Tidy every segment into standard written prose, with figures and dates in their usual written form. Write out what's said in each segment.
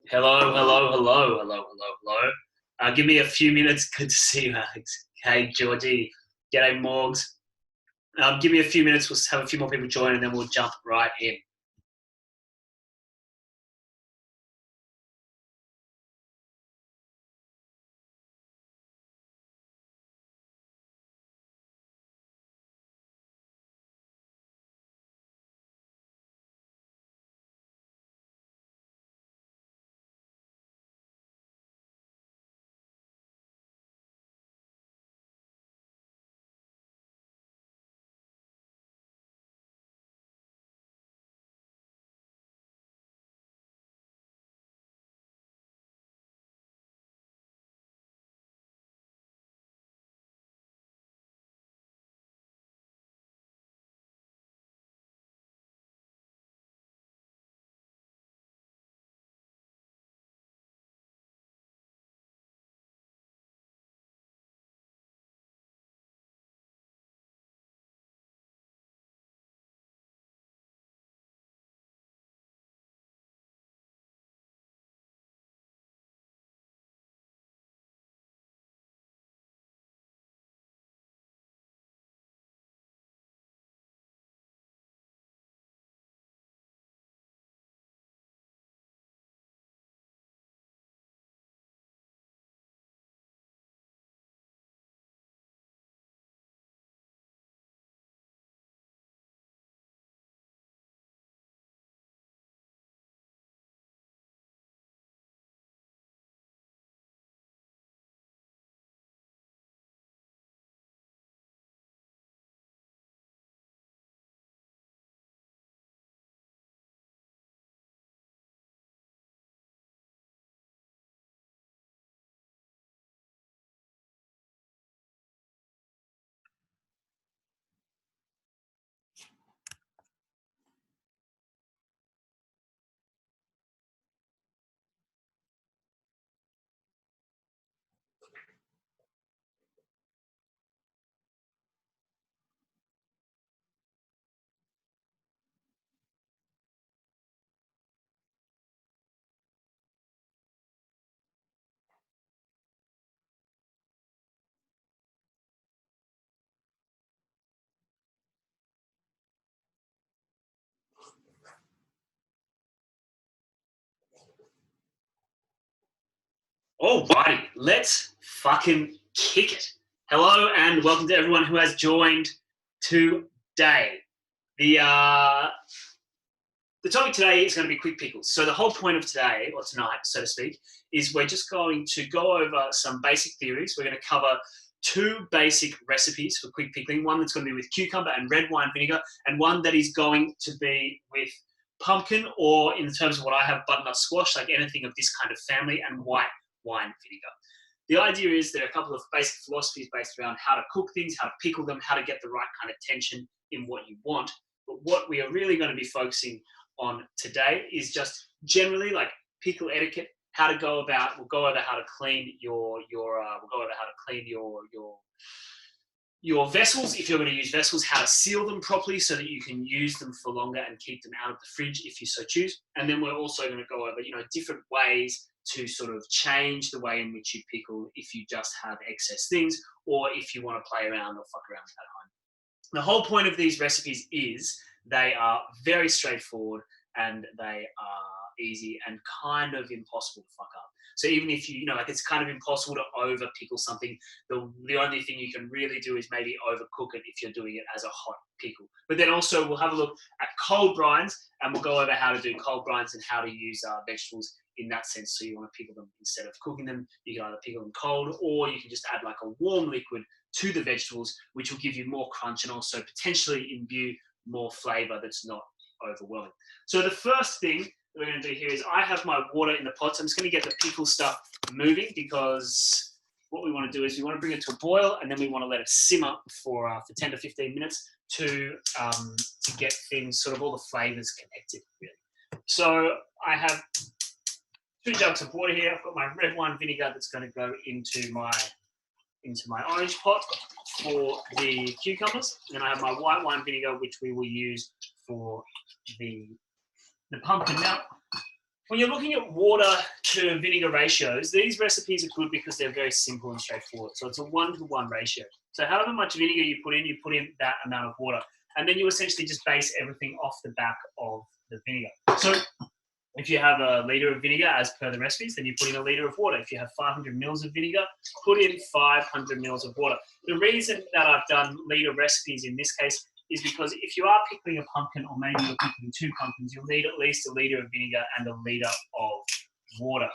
Hello, hello, hello, hello, hello, hello. Give me a few minutes. Good to see you, Alex. Hey, Georgie. G'day, Morgs. Give me a few minutes. We'll have a few more people join, and then we'll jump right in. Alrighty, let's fucking kick it. Hello, and welcome to everyone who has joined today. The topic today is going to be quick pickles. So the whole point of today, or tonight, so to speak, is we're just going to go over some basic theories. We're going to cover two basic recipes for quick pickling. One that's going to be with cucumber and red wine vinegar, and one that is going to be with pumpkin, or in terms of what I have, butternut squash, like anything of this kind of family, and white wine vinegar. The idea is there are a couple of basic philosophies based around how to cook things, how to pickle them, how to get the right kind of tension in what you want. But what we are really going to be focusing on today is just generally like pickle etiquette, how to go about. We'll go over how to clean we'll go over how to clean your vessels, if you're going to use vessels, how to seal them properly so that you can use them for longer and keep them out of the fridge if you so choose. And then we're also going to go over, different ways to sort of change the way in which you pickle if you just have excess things, or if you want to play around or fuck around at home. The whole point of these recipes is they are very straightforward, and they are easy and kind of impossible to fuck up. So even if like it's kind of impossible to over pickle something, the only thing you can really do is maybe overcook it if you're doing it as a hot pickle. But then also we'll have a look at cold brines, and we'll go over how to do cold brines and how to use vegetables in that sense. So you want to pickle them instead of cooking them. You can either pickle them cold, or you can just add like a warm liquid to the vegetables, which will give you more crunch and also potentially imbue more flavor that's not overwhelming. So the first thing that we're going to do here is I have my water in the pot. So I'm just going to get the pickle stuff moving, because what we want to do is we want to bring it to a boil, and then we want to let it simmer for 10 to 15 minutes to get things, sort of all the flavors connected, really. So I have 2 jugs of water here. I've got my red wine vinegar that's going to go into my orange pot for the cucumbers. And then I have my white wine vinegar, which we will use for the pumpkin. Now, When you're looking at water to vinegar ratios, these recipes are good because they're very simple and straightforward. So it's a 1-to-1 ratio. So however much vinegar you put in that amount of water. And then you essentially just base everything off the back of the vinegar. So if you have a litre of vinegar as per the recipes, then you put in a litre of water. If you have 500 mils of vinegar, put in 500 mils of water. The reason that I've done litre recipes in this case is because if you are pickling a pumpkin, or maybe you're pickling 2 pumpkins, you'll need at least a litre of vinegar and a litre of water.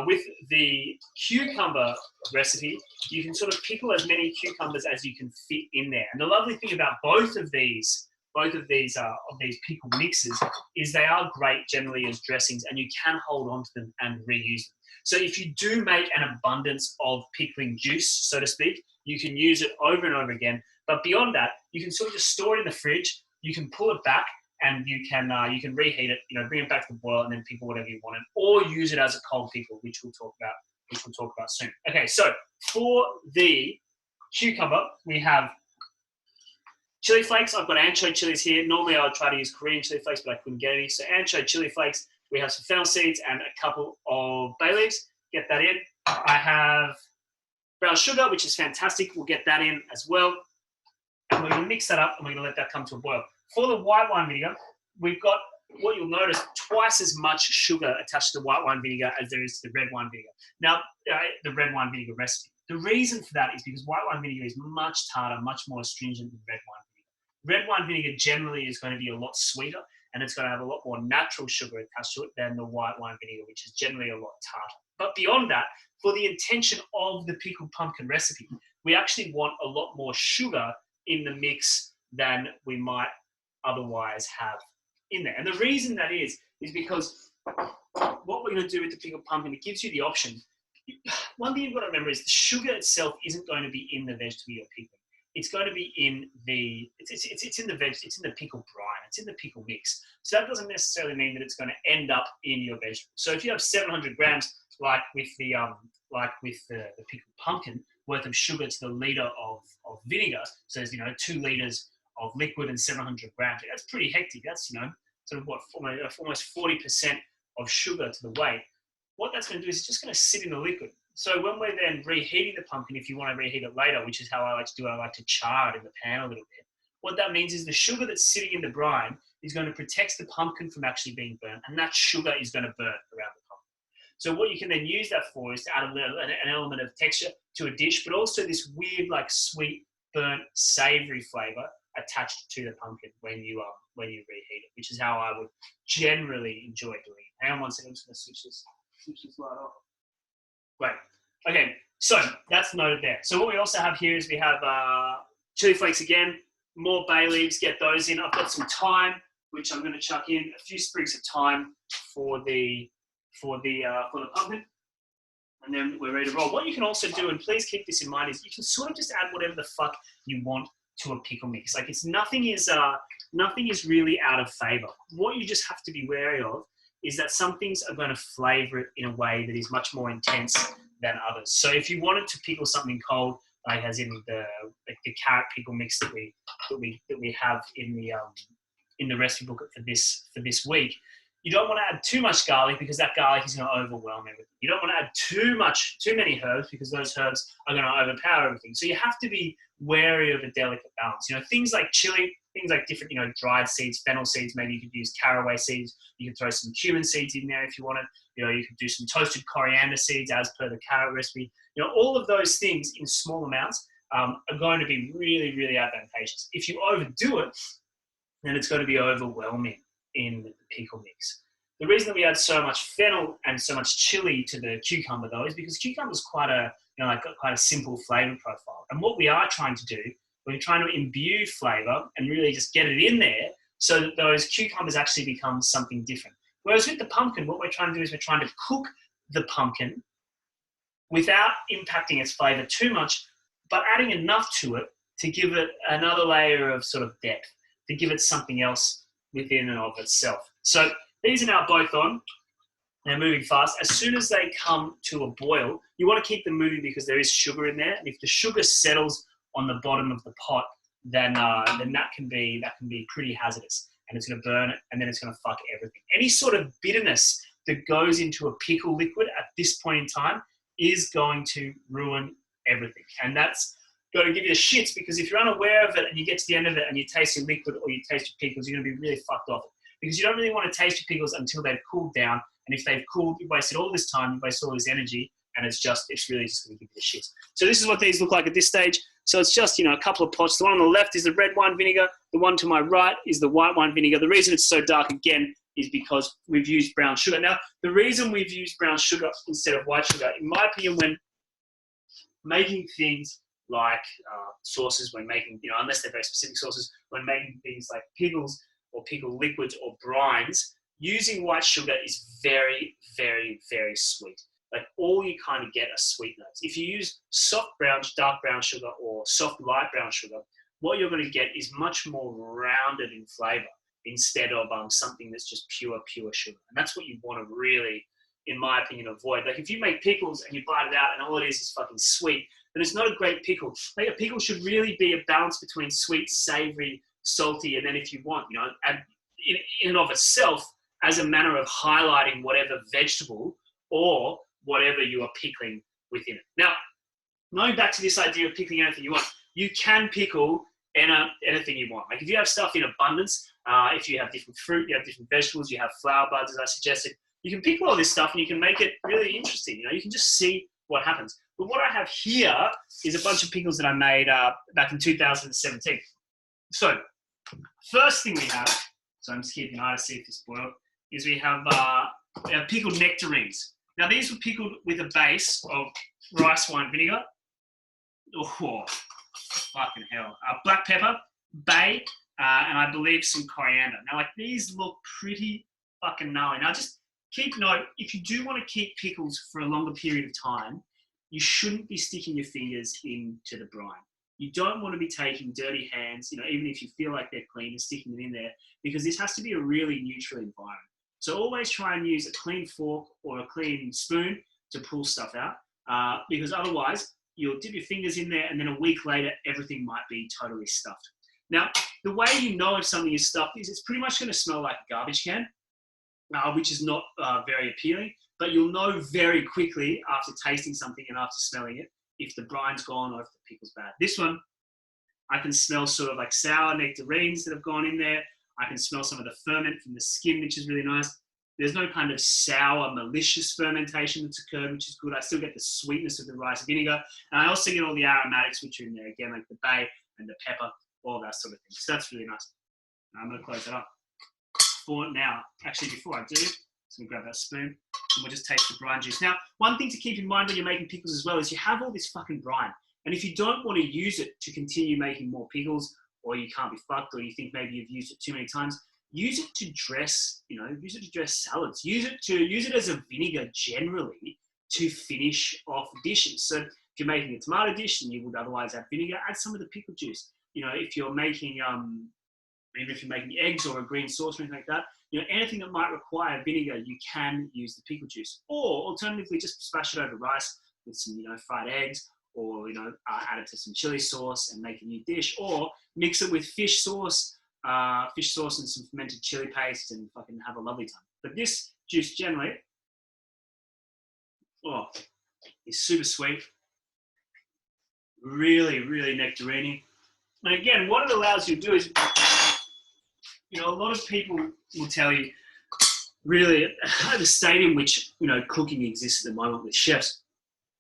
With the cucumber recipe, you can sort of pickle as many cucumbers as you can fit in there. And the lovely thing about both of these pickle mixes is they are great generally as dressings, and you can hold on to them and reuse them. So if you do make an abundance of pickling juice, so to speak, you can use it over and over again. But beyond that, you can sort of just store it in the fridge. You can pull it back, and you can reheat it. Bring it back to the boil, and then pickle whatever you want, or use it as a cold pickle, which we'll talk about soon. Okay, so for the cucumber, we have chili flakes. I've got ancho chilies here. Normally I would try to use Korean chili flakes, but I couldn't get any. So ancho chili flakes. We have some fennel seeds and a couple of bay leaves. Get that in. I have brown sugar, which is fantastic. We'll get that in as well. And we're going to mix that up, and we're going to let that come to a boil. For the white wine vinegar, we've got, what you'll notice, twice as much sugar attached to white wine vinegar as there is to the red wine vinegar. Now, the red wine vinegar recipe. The reason for that is because white wine vinegar is much tartar, much more astringent than red wine vinegar. Red wine vinegar generally is going to be a lot sweeter, and it's going to have a lot more natural sugar attached to it than the white wine vinegar, which is generally a lot tartar. But beyond that, for the intention of the pickled pumpkin recipe, we actually want a lot more sugar in the mix than we might otherwise have in there. And the reason that is because what we're going to do with the pickled pumpkin, it gives you the option. One thing you've got to remember is the sugar itself isn't going to be in the vegetable you're pickling. It's going to be in the it's in the pickle brine. It's in the pickle mix. So that doesn't necessarily mean that it's going to end up in your vegetable. So if you have 700 grams, like with the pickled pumpkin, worth of sugar to the litre of vinegar, so there's 2 litres of liquid and 700 grams. That's pretty hectic. That's sort of what almost 40% of sugar to the weight. What that's going to do is it's just going to sit in the liquid. So when we're then reheating the pumpkin, if you want to reheat it later, which is how I like to do it, I like to char it in the pan a little bit. What that means is the sugar that's sitting in the brine is going to protect the pumpkin from actually being burnt, and that sugar is going to burn around the pumpkin. So what you can then use that for is to add an element of texture to a dish, but also this weird, like, sweet, burnt, savoury flavour attached to the pumpkin when you reheat it, which is how I would generally enjoy doing it. Hang on one second, I'm just going to switch this light off. Great. Okay, so that's noted there. So what we also have here is we have chili flakes again, more bay leaves, get those in. I've got some thyme, which I'm going to chuck in, a few sprigs of thyme for the pumpkin, and then we're ready to roll. What you can also do, and please keep this in mind, is you can sort of just add whatever the fuck you want to a pickle mix. Like, nothing is really out of favour. What you just have to be wary of is that some things are going to flavour it in a way that is much more intense than others. So if you wanted to pickle something cold, like as in the carrot pickle mix that we have in the recipe book for this week, you don't want to add too much garlic because that garlic is going to overwhelm everything. You don't want to add too many herbs because those herbs are going to overpower everything. So you have to be wary of a delicate balance. Things like chili, things like different, dried seeds, fennel seeds. Maybe you could use caraway seeds. You could throw some cumin seeds in there if you wanted. You could do some toasted coriander seeds as per the carrot recipe. All of those things in small amounts are going to be really, really advantageous. If you overdo it, then it's going to be overwhelming in the pickle mix. The reason that we add so much fennel and so much chili to the cucumber, though, is because cucumber is quite a simple flavour profile. And what we are trying to do, we're trying to imbue flavour and really just get it in there so that those cucumbers actually become something different. Whereas with the pumpkin, what we're trying to do is we're trying to cook the pumpkin without impacting its flavour too much, but adding enough to it to give it another layer of sort of depth, to give it something else within and of itself. So these are now both on. They're moving fast. As soon as they come to a boil, you want to keep them moving because there is sugar in there. And if the sugar settles on the bottom of the pot, then that can be pretty hazardous, and it's going to burn it, and then it's going to fuck everything. Any sort of bitterness that goes into a pickle liquid at this point in time is going to ruin everything. And that's going to give you the shits, because if you're unaware of it and you get to the end of it and you taste your liquid or you taste your pickles, you're going to be really fucked off. Because you don't really want to taste your pickles until they've cooled down. And if they've cooled, you've wasted all this time, you've wasted all this energy, and it's really just going to give you the shits. So this is what these look like at this stage. So it's just, a couple of pots. The one on the left is the red wine vinegar. The one to my right is the white wine vinegar. The reason it's so dark, again, is because we've used brown sugar. Now, the reason we've used brown sugar instead of white sugar, in my opinion, when making things like sauces, when making, unless they're very specific sauces, when making things like pickles or pickle liquids or brines, using white sugar is very, very, very sweet. Like, all you kind of get are sweet notes. If you use soft brown, dark brown sugar or soft light brown sugar, what you're going to get is much more rounded in flavor instead of something that's just pure sugar. And that's what you want to really, in my opinion, avoid. Like, if you make pickles and you bite it out and all it is fucking sweet, then it's not a great pickle. Like, a pickle should really be a balance between sweet, savory, salty, and then if you want, in and of itself, as a manner of highlighting whatever vegetable or whatever you are pickling within it. Now, going back to this idea of pickling anything you want, you can pickle anything you want. Like, if you have stuff in abundance, if you have different fruit, you have different vegetables, you have flower buds, as I suggested, you can pickle all this stuff and you can make it really interesting. You can just see what happens. But what I have here is a bunch of pickles that I made back in 2017. So, first thing we have, so I'm just keeping an eye to see if this boiled, is we have pickled nectarines. Now, these were pickled with a base of rice wine vinegar. Oh, fucking hell. Black pepper, bay, and I believe some coriander. Now, like, these look pretty fucking gnarly. Now, just keep note, if you do want to keep pickles for a longer period of time, you shouldn't be sticking your fingers into the brine. You don't want to be taking dirty hands, even if you feel like they're clean, and sticking them in there, because this has to be a really neutral environment. So always try and use a clean fork or a clean spoon to pull stuff out, because otherwise you'll dip your fingers in there and then a week later, everything might be totally stuffed. Now, the way you know if something is stuffed is it's pretty much going to smell like a garbage can, which is not very appealing, but you'll know very quickly after tasting something and after smelling it if the brine's gone or if the pickle's bad. This one, I can smell sort of like sour nectarines that have gone in there. I can smell some of the ferment from the skin, which is really nice. There's no kind of sour, malicious fermentation that's occurred, which is good. I still get the sweetness of the rice vinegar. And I also get all the aromatics, which are in there, again, like the bay and the pepper, all that sort of thing. So that's really nice. Now I'm going to close that up. For now, actually, before I do, I'm going to grab that spoon and we'll just taste the brine juice. Now, one thing to keep in mind when you're making pickles as well is you have all this fucking brine. And if you don't want to use it to continue making more pickles, or you can't be fucked, or you think maybe you've used it too many times, use it to dress, use it to dress salads. Use it as a vinegar generally to finish off dishes. So if you're making a tomato dish and you would otherwise add vinegar, add some of the pickle juice. If you're making, even if you're making eggs or a green sauce or anything like that, anything that might require vinegar, you can use the pickle juice. Or alternatively, just splash it over rice with some, fried eggs, or add it to some chili sauce and make a new dish, or mix it with fish sauce and some fermented chili paste, and fucking have a lovely time. But this juice generally, is super sweet, really, really nectarine. And again, what it allows you to do is, a lot of people will tell you, really, at the state in which cooking exists at the moment with chefs,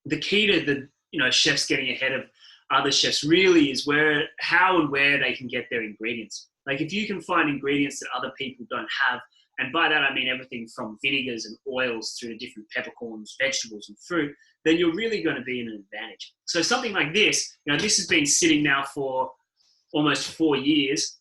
the key to the chefs getting ahead of other chefs really is how and where they can get their ingredients. Like, if you can find ingredients that other people don't have, and by that I mean everything from vinegars and oils through to different peppercorns, vegetables and fruit, then you're really going to be in an advantage. So something like this, this has been sitting now for almost 4 years.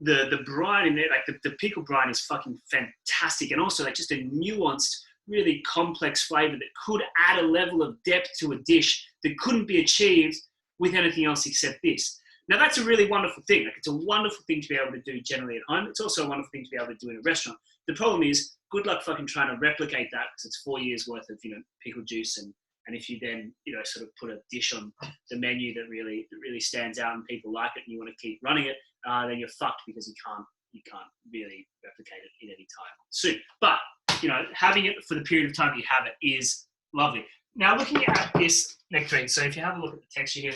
The brine in there, like the pickle brine, is fucking fantastic, and also like just a nuanced, really complex flavor that could add a level of depth to a dish that couldn't be achieved with anything else except this. Now, that's a really wonderful thing. Like, it's a wonderful thing to be able to do generally at home. It's also a wonderful thing to be able to do in a restaurant. The problem is, good luck fucking trying to replicate that, because it's 4 years worth of, pickle juice. And if you then, sort of put a dish on the menu that really stands out and people like it and you want to keep running it, then you're fucked, because you can't really replicate it in any time soon. But you know, having it for the period of time you have it is lovely. Now, looking at this nectarine, so if you have a look at the texture here,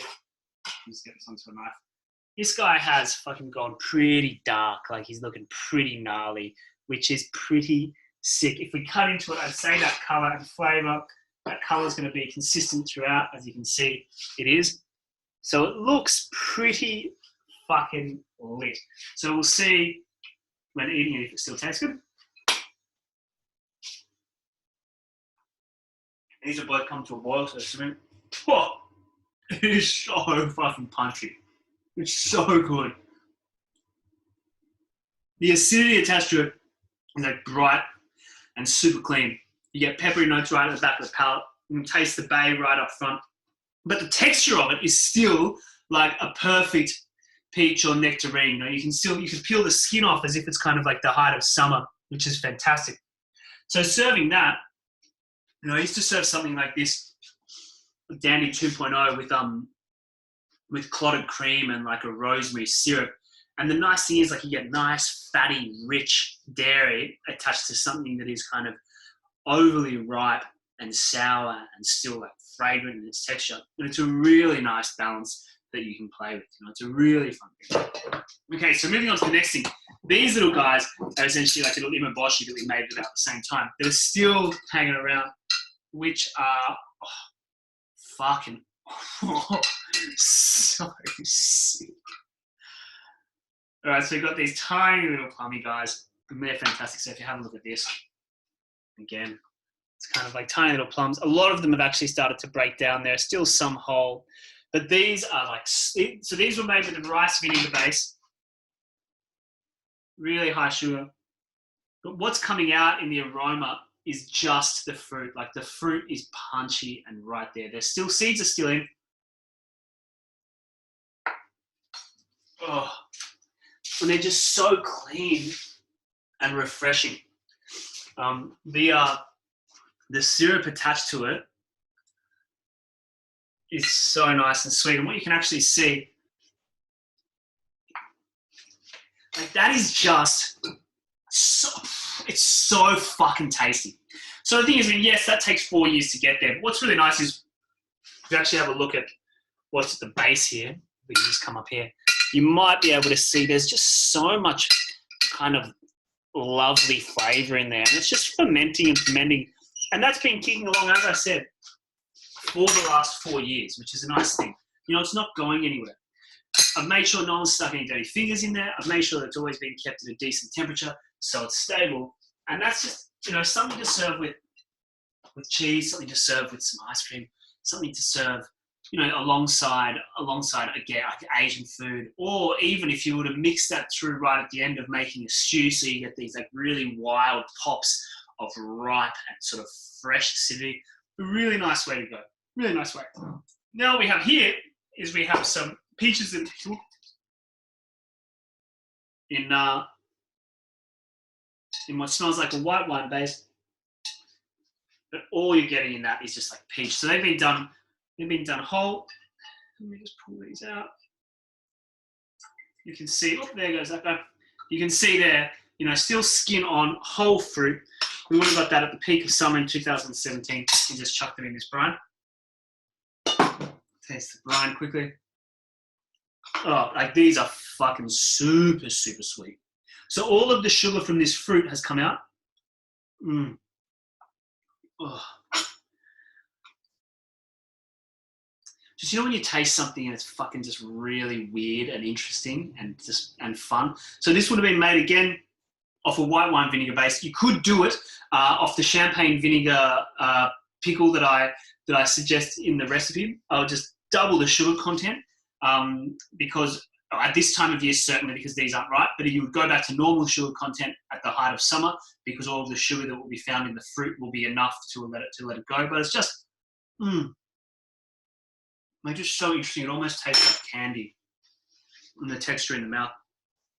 let's get this onto a knife. This guy has fucking gone pretty dark, like he's looking pretty gnarly, which is pretty sick. If we cut into it, I'd say that color and flavor, that color is going to be consistent throughout, as you can see, it is. So it looks pretty fucking lit. So we'll see when eating it if it still tastes good. These are both come to a boil, so something. Oh, it is so fucking punchy. It's so good. The acidity attached to it is like bright and super clean. You get peppery notes right at the back of the palate. You can taste the bay right up front. But the texture of it is still like a perfect peach or nectarine. You can peel the skin off as if it's kind of like the height of summer, which is fantastic. So serving that, I used to serve something like this, Dandy 2.0 with clotted cream and like a rosemary syrup. And the nice thing is like you get nice, fatty, rich dairy attached to something that is kind of overly ripe and sour and still like fragrant in its texture. And it's a really nice balance that you can play with. It's a really fun thing. Okay, so moving on to the next thing. These little guys are essentially like little imeboshi that we made about the same time. They're still hanging around, which are fucking so sick. All right, so we've got these tiny little plummy guys, and they're fantastic. So if you have a look at this, again, it's kind of like tiny little plums. A lot of them have actually started to break down. There's still some whole, but these are like, so these were made with a rice vinegar base, really high sugar. But what's coming out in the aroma is just the fruit. Like the fruit is punchy and right there. There's still, seeds are still in. Oh, and they're just so clean and refreshing. The syrup attached to it is so nice and sweet. And what you can actually see, like that is just so, it's so fucking tasty. So the thing is, yes, that takes 4 years to get there. But what's really nice is if you actually have a look at what's at the base here, we can just come up here, you might be able to see there's just so much kind of lovely flavour in there. And it's just fermenting and fermenting. And that's been kicking along, as I said, for the last 4 years, which is a nice thing. It's not going anywhere. I've made sure no one's stuck any dirty fingers in there. I've made sure that it's always been kept at a decent temperature so it's stable. And that's just, something to serve with cheese, something to serve with some ice cream, something to serve, alongside again, like Asian food, or even if you were to mix that through right at the end of making a stew, so you get these like really wild pops of ripe and sort of fresh acidity. A really nice way to go. Really nice way. Now what we have here is we have some peaches and pickle in what smells like a white wine base, but all you're getting in that is just like peach. So they've been done whole. Let me just pull these out. You can see, oh, there goes that guy. You can see there, still skin on, whole fruit. We would have got that at the peak of summer in 2017 and just chucked them in this brine. Taste the brine quickly. Oh, like these are fucking super, super sweet. So all of the sugar from this fruit has come out. Oh. Just, when you taste something and it's fucking just really weird and interesting and fun. So this would have been made again off a white wine vinegar base. You could do it off the champagne vinegar pickle that I suggest in the recipe. I'll just double the sugar content because at this time of year, certainly because these aren't ripe, but you would go back to normal sugar content at the height of summer because all of the sugar that will be found in the fruit will be enough to let it go. But it's just, like just so interesting. It almost tastes like candy and the texture in the mouth,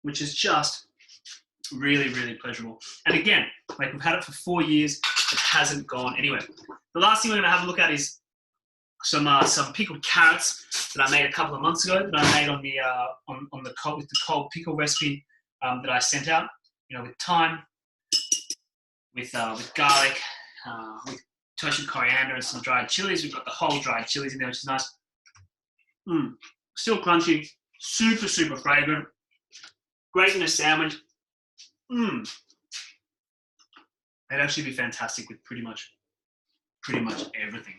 which is just really, really pleasurable. And again, like we've had it for 4 years, it hasn't gone anywhere. The last thing we're going to have a look at is some pickled carrots that I made a couple of months ago that I made with the cold pickle recipe that I sent out. With thyme, with garlic, with toasted coriander and some dried chilies. We've got the whole dried chilies in there, which is nice. Still crunchy, super, super fragrant. Great in a sandwich. It'd actually be fantastic with pretty much everything.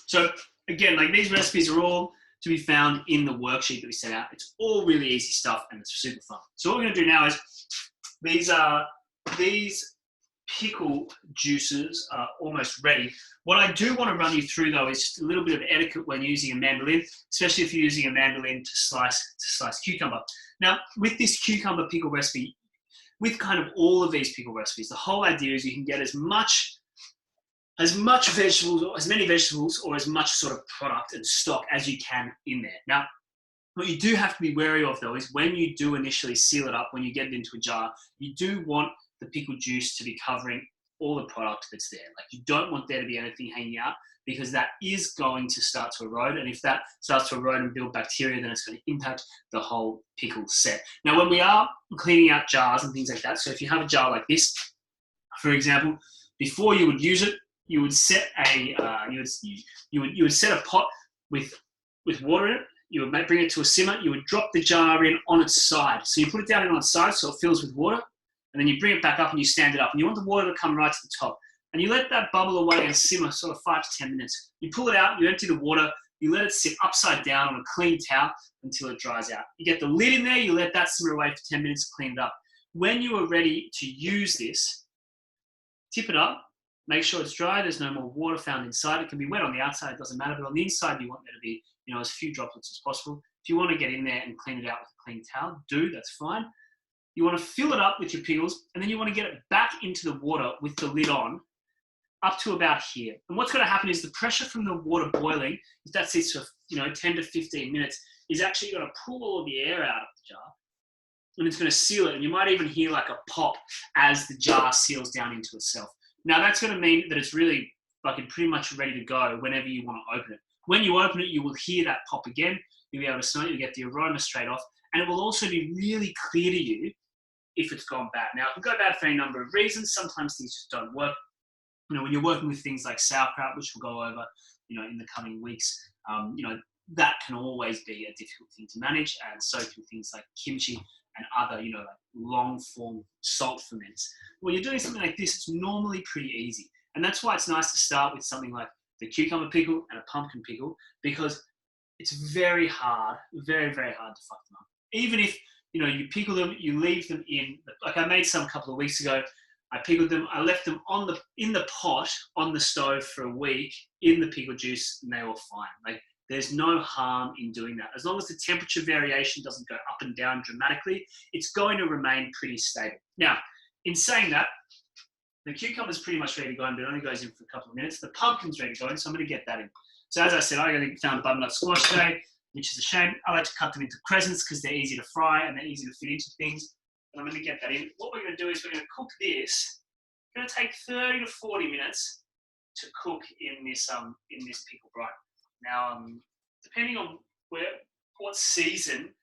So again, like these recipes are all to be found in the worksheet that we set out. It's all really easy stuff and it's super fun. So what we're going to do now is these pickle juices are almost ready. What I do want to run you through though is just a little bit of etiquette when using a mandolin, especially if you're using a mandolin to slice cucumber. Now, with this cucumber pickle recipe, with kind of all of these pickle recipes, the whole idea is you can get as much vegetables, or as many vegetables, or as much sort of product and stock as you can in there. Now, what you do have to be wary of though is when you do initially seal it up, when you get it into a jar, you do want the pickle juice to be covering all the product that's there. Like you don't want there to be anything hanging out because that is going to start to erode. And if that starts to erode and build bacteria, then it's going to impact the whole pickle set. Now, when we are cleaning out jars and things like that, so if you have a jar like this, for example, before you would use it, you would set you would set a pot with water in it. You would bring it to a simmer. You would drop the jar in on its side. So you put it down on its side so it fills with water, and then you bring it back up and you stand it up. And you want the water to come right to the top. And you let that bubble away and simmer sort of 5 to 10 minutes. You pull it out, you empty the water, you let it sit upside down on a clean towel until it dries out. You get the lid in there, you let that simmer away for 10 minutes, clean it up. When you are ready to use this, tip it up, make sure it's dry, there's no more water found inside. It can be wet on the outside, it doesn't matter, but on the inside you want there to be as few droplets as possible. If you want to get in there and clean it out with a clean towel, that's fine. You want to fill it up with your pickles, and then you want to get it back into the water with the lid on, up to about here. And what's going to happen is the pressure from the water boiling, if that sits for 10 to 15 minutes, is actually going to pull all the air out of the jar, and it's going to seal it. And you might even hear like a pop as the jar seals down into itself. Now that's going to mean that it's really fucking pretty much ready to go whenever you want to open it. When you open it, you will hear that pop again. You'll be able to smell it, you'll get the aroma straight off, and it will also be really clear to you if it's gone bad. Now, it can go bad for any number of reasons. Sometimes things just don't work. When you're working with things like sauerkraut, which we'll go over, in the coming weeks, that can always be a difficult thing to manage, and so can things like kimchi and other, like long-form salt ferments. When you're doing something like this, it's normally pretty easy, and that's why it's nice to start with something like the cucumber pickle and a pumpkin pickle, because it's very hard, very, very hard to fuck them up. Even if, you pickle them, you leave them in, like I made some a couple of weeks ago, I pickled them, I left them in the pot on the stove for a week in the pickle juice, and they were fine. Like there's no harm in doing that. As long as the temperature variation doesn't go up and down dramatically, it's going to remain pretty stable. Now, in saying that, the cucumber's pretty much ready to go in, but it only goes in for a couple of minutes. The pumpkin's ready to go in, so I'm going to get that in. So as I said, I found a butternut squash today, which is a shame. I like to cut them into crescents because they're easy to fry and they're easy to fit into things. And I'm going to get that in. What we're going to do is we're going to cook this. It's going to take 30 to 40 minutes to cook in this pickle brine. Now, depending on what season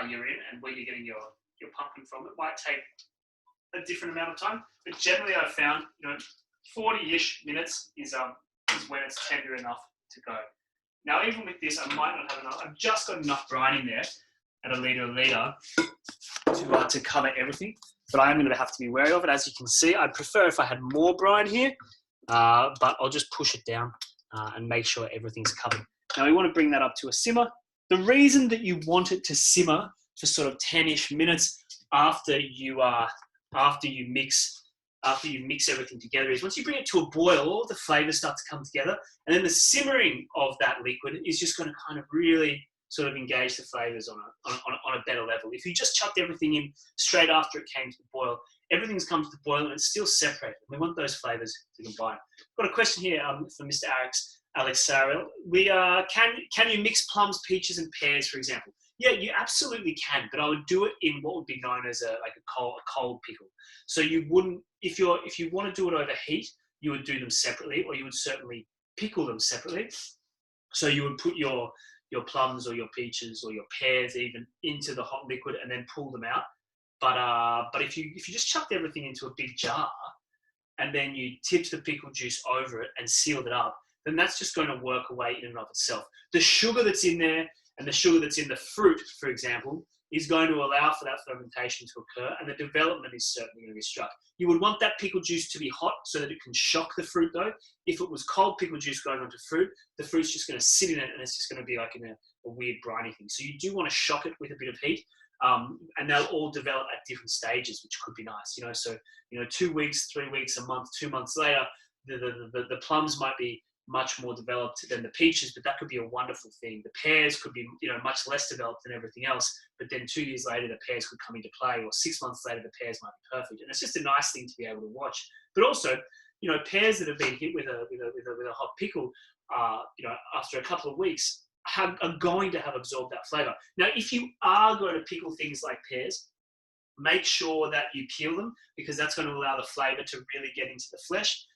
you're in and where you're getting your pumpkin from, it might take a different amount of time. But generally, I've found 40-ish minutes is when it's tender enough to go. Now, even with this, I might not have enough. I've just got enough brine in there at a litre to cover everything. But I am going to have to be wary of it. As you can see, I'd prefer if I had more brine here, but I'll just push it down and make sure everything's covered. Now, we want to bring that up to a simmer. The reason that you want it to simmer for sort of 10-ish minutes after you mix everything together is once you bring it to a boil, all the flavors start to come together, and then the simmering of that liquid is just going to kind of really sort of engage the flavors on a better level. If you just chucked everything in straight after it came to the boil, everything's come to the boil and it's still separated. We want those flavors to combine. I've got a question here from Mr. Alex Sarrell. Can you mix plums, peaches, and pears, for example? Yeah, you absolutely can, but I would do it in what would be known as a cold pickle. So you wouldn't, if you want to do it over heat, you would do them separately, or you would certainly pickle them separately. So you would put your plums or your peaches or your pears even into the hot liquid and then pull them out. But if you just chucked everything into a big jar and then you tipped the pickle juice over it and sealed it up, then that's just going to work away in and of itself. The sugar that's in there and the sugar that's in the fruit, for example, is going to allow for that fermentation to occur, and the development is certainly going to be struck. You would want that pickle juice to be hot so that it can shock the fruit, though. If it was cold pickle juice going onto fruit, the fruit's just going to sit in it, and it's just going to be like in a weird briny thing. So you do want to shock it with a bit of heat, and they'll all develop at different stages, which could be nice. So 2 weeks, 3 weeks, a month, 2 months later, the plums might be much more developed than the peaches, but that could be a wonderful thing. The pears could be, much less developed than everything else, but then 2 years later, the pears could come into play, or 6 months later, the pears might be perfect. And it's just a nice thing to be able to watch. But also, pears that have been hit with a hot pickle, after a couple of weeks, are going to have absorbed that flavor. Now, if you are going to pickle things like pears, make sure that you peel them, because that's going to allow the flavor to really get into the flesh.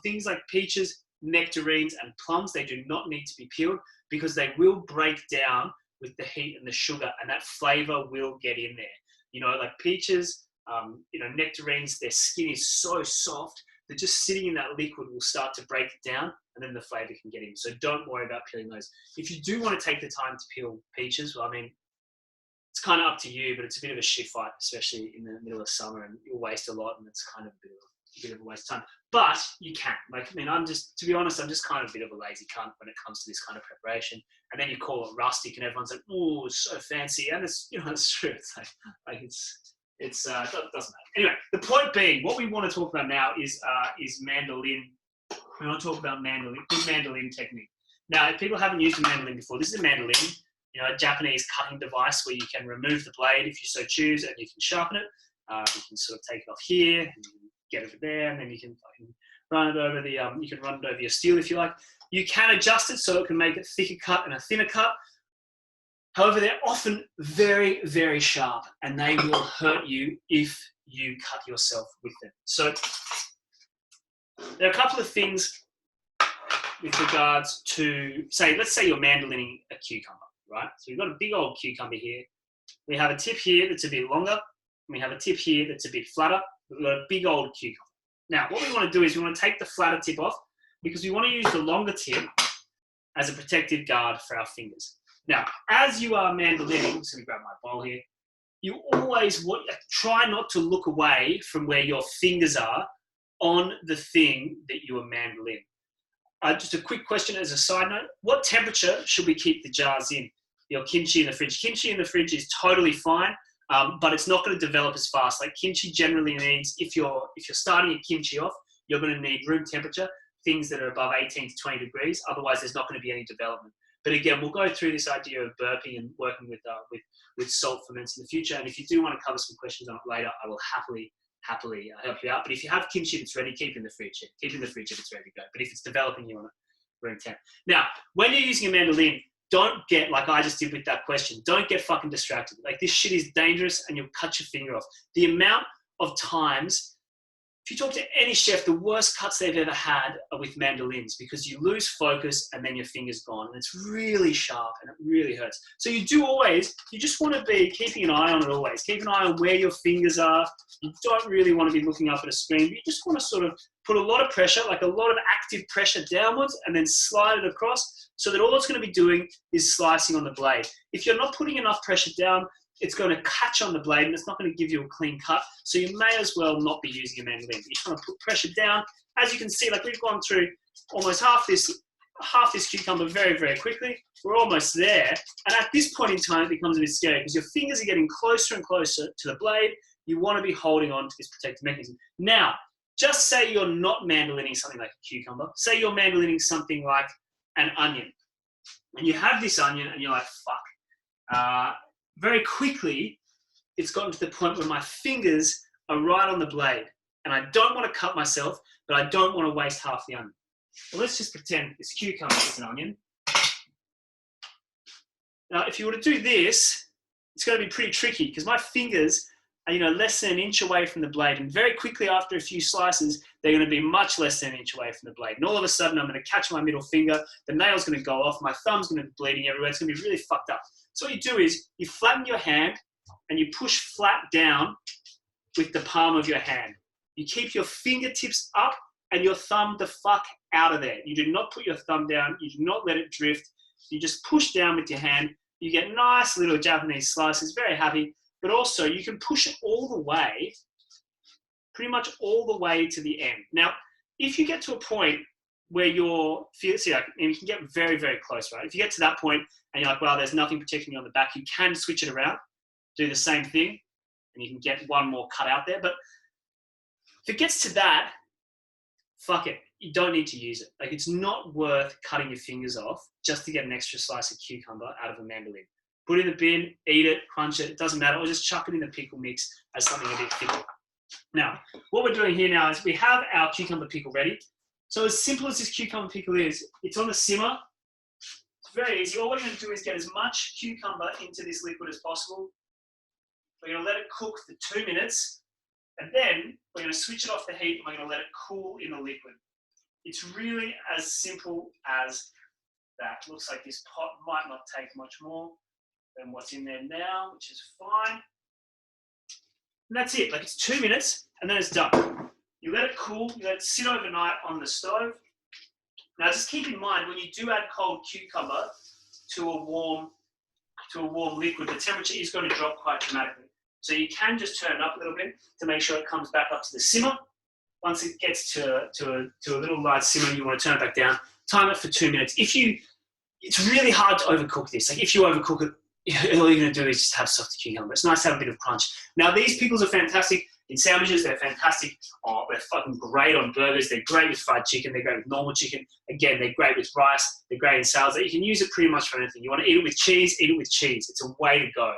Things like peaches, nectarines, and plums, they do not need to be peeled, because they will break down with the heat and the sugar, and that flavor will get in there. Like peaches, nectarines, their skin is so soft that just sitting in that liquid will start to break it down, and then the flavor can get in. So don't worry about peeling those. If you do want to take the time to peel peaches, well, I mean, it's kind of up to you, but it's a bit of a shit fight, especially in the middle of summer, and you'll waste a lot, and it's kind of a bit of a waste of time. But you can. To be honest, I'm just kind of a bit of a lazy cunt when it comes to this kind of preparation. And then you call it rustic, and everyone's like, "Oh, it's so fancy," and it's it's true. It's it doesn't matter. Anyway, the point being, what we want to talk about now is mandolin. We want to talk about good mandolin technique. Now, if people haven't used a mandolin before, this is a mandolin, a Japanese cutting device where you can remove the blade if you so choose, and you can sharpen it. You can sort of take it off here, and you can get it there, and then you can run it over you can run it over your steel if you like. You can adjust it so it can make it thicker cut and a thinner cut. However, they're often very, very sharp, and they will hurt you if you cut yourself with them. So there are a couple of things with regards to, let's say you're mandolining a cucumber, right? So we've got a big old cucumber here. We have a tip here that's a bit longer. And we have a tip here that's a bit flatter. We've got a big old cucumber. Now, what we want to do is we want to take the flatter tip off, because we want to use the longer tip as a protective guard for our fingers. Now, as you are mandolining, I'm just going to grab my bowl here, you always try not to look away from where your fingers are on the thing that you are mandolining. Just a quick question as a side note, what temperature should we keep the jars in? Your kimchi in the fridge. Kimchi in the fridge is totally fine, but it's not going to develop as fast. Like kimchi generally needs, if you're starting a kimchi off, you're going to need room temperature, things that are above 18 to 20 degrees. Otherwise, there's not going to be any development. But again, we'll go through this idea of burping and working with salt ferments in the future. And if you do want to cover some questions on it later, I will happily help you out. But if you have kimchi that's ready, keep in the fridge. Keep in the fridge if it's ready to go. But if it's developing, you want to room temp. Now, when you're using a mandolin, don't get, like I just did with that question, don't get fucking distracted. Like, this shit is dangerous, and you'll cut your finger off. The amount of times, if you talk to any chef, the worst cuts they've ever had are with mandolins, because you lose focus and then your finger's gone, and it's really sharp and it really hurts. So you just want to be keeping an eye on it always. Keep an eye on where your fingers are. You don't really want to be looking up at a screen. You just want to sort of put a lot of pressure, like a lot of active pressure downwards, and then slide it across, so that all it's going to be doing is slicing on the blade. If you're not putting enough pressure down, it's going to catch on the blade, and it's not going to give you a clean cut. So you may as well not be using a mandolin. You're trying to put pressure down. As you can see, like, we've gone through almost half this cucumber very, very quickly. We're almost there. And at this point in time, it becomes a bit scary, because your fingers are getting closer and closer to the blade. You want to be holding on to this protective mechanism. Now, just say you're not mandolining something like a cucumber. Say you're mandolining something like an onion. And you have this onion, and you're like, fuck. Very quickly, it's gotten to the point where my fingers are right on the blade, and I don't want to cut myself, but I don't want to waste half the onion. Well, let's just pretend this cucumber is an onion. Now, if you were to do this, it's going to be pretty tricky, because my fingers are, less than an inch away from the blade, and very quickly after a few slices, they're going to be much less than an inch away from the blade. And all of a sudden, I'm going to catch my middle finger, the nail's going to go off, my thumb's going to be bleeding everywhere. It's going to be really fucked up. So what you do is you flatten your hand, and you push flat down with the palm of your hand. You keep your fingertips up and your thumb the fuck out of there. You do not put your thumb down. You do not let it drift. You just push down with your hand. You get nice little Japanese slices, very happy. But also you can push it all the way, pretty much all the way to the end. Now, if you get to a point where you're, see, like, and you can get very, very close, right? If you get to that point and you're like, well, there's nothing protecting you on the back, you can switch it around, do the same thing, and you can get one more cut out there. But if it gets to that, fuck it. You don't need to use it. Like, it's not worth cutting your fingers off just to get an extra slice of cucumber out of a mandolin. Put it in the bin, eat it, crunch it, it doesn't matter, or just chuck it in the pickle mix as something a bit thicker. Now, what we're doing here now is we have our cucumber pickle ready. So as simple as this cucumber pickle is, it's on a simmer. It's very easy. All we're going to do is get as much cucumber into this liquid as possible. We're going to let it cook for 2 minutes, and then we're going to switch it off the heat and we're going to let it cool in the liquid. It's really as simple as that. Looks like this pot might not take much more than what's in there now, which is fine. And that's it. Like, it's 2 minutes and then it's done. You let it cool, you let it sit overnight on the stove. Now, just keep in mind, when you do add cold cucumber to a warm liquid, the temperature is going to drop quite dramatically. So you can just turn it up a little bit to make sure it comes back up to the simmer. Once it gets to a little light simmer, you want to turn it back down. Time it for 2 minutes. It's really hard to overcook this. Like, if you overcook it, all you're going to do is just have soft cucumber. It's nice to have a bit of crunch. Now, these pickles are fantastic in sandwiches. They're fantastic. Oh, they're fucking great on burgers. They're great with fried chicken. They're great with normal chicken. Again, they're great with rice. They're great in salads. You can use it pretty much for anything. You want to eat it with cheese, eat it with cheese. It's a way to go.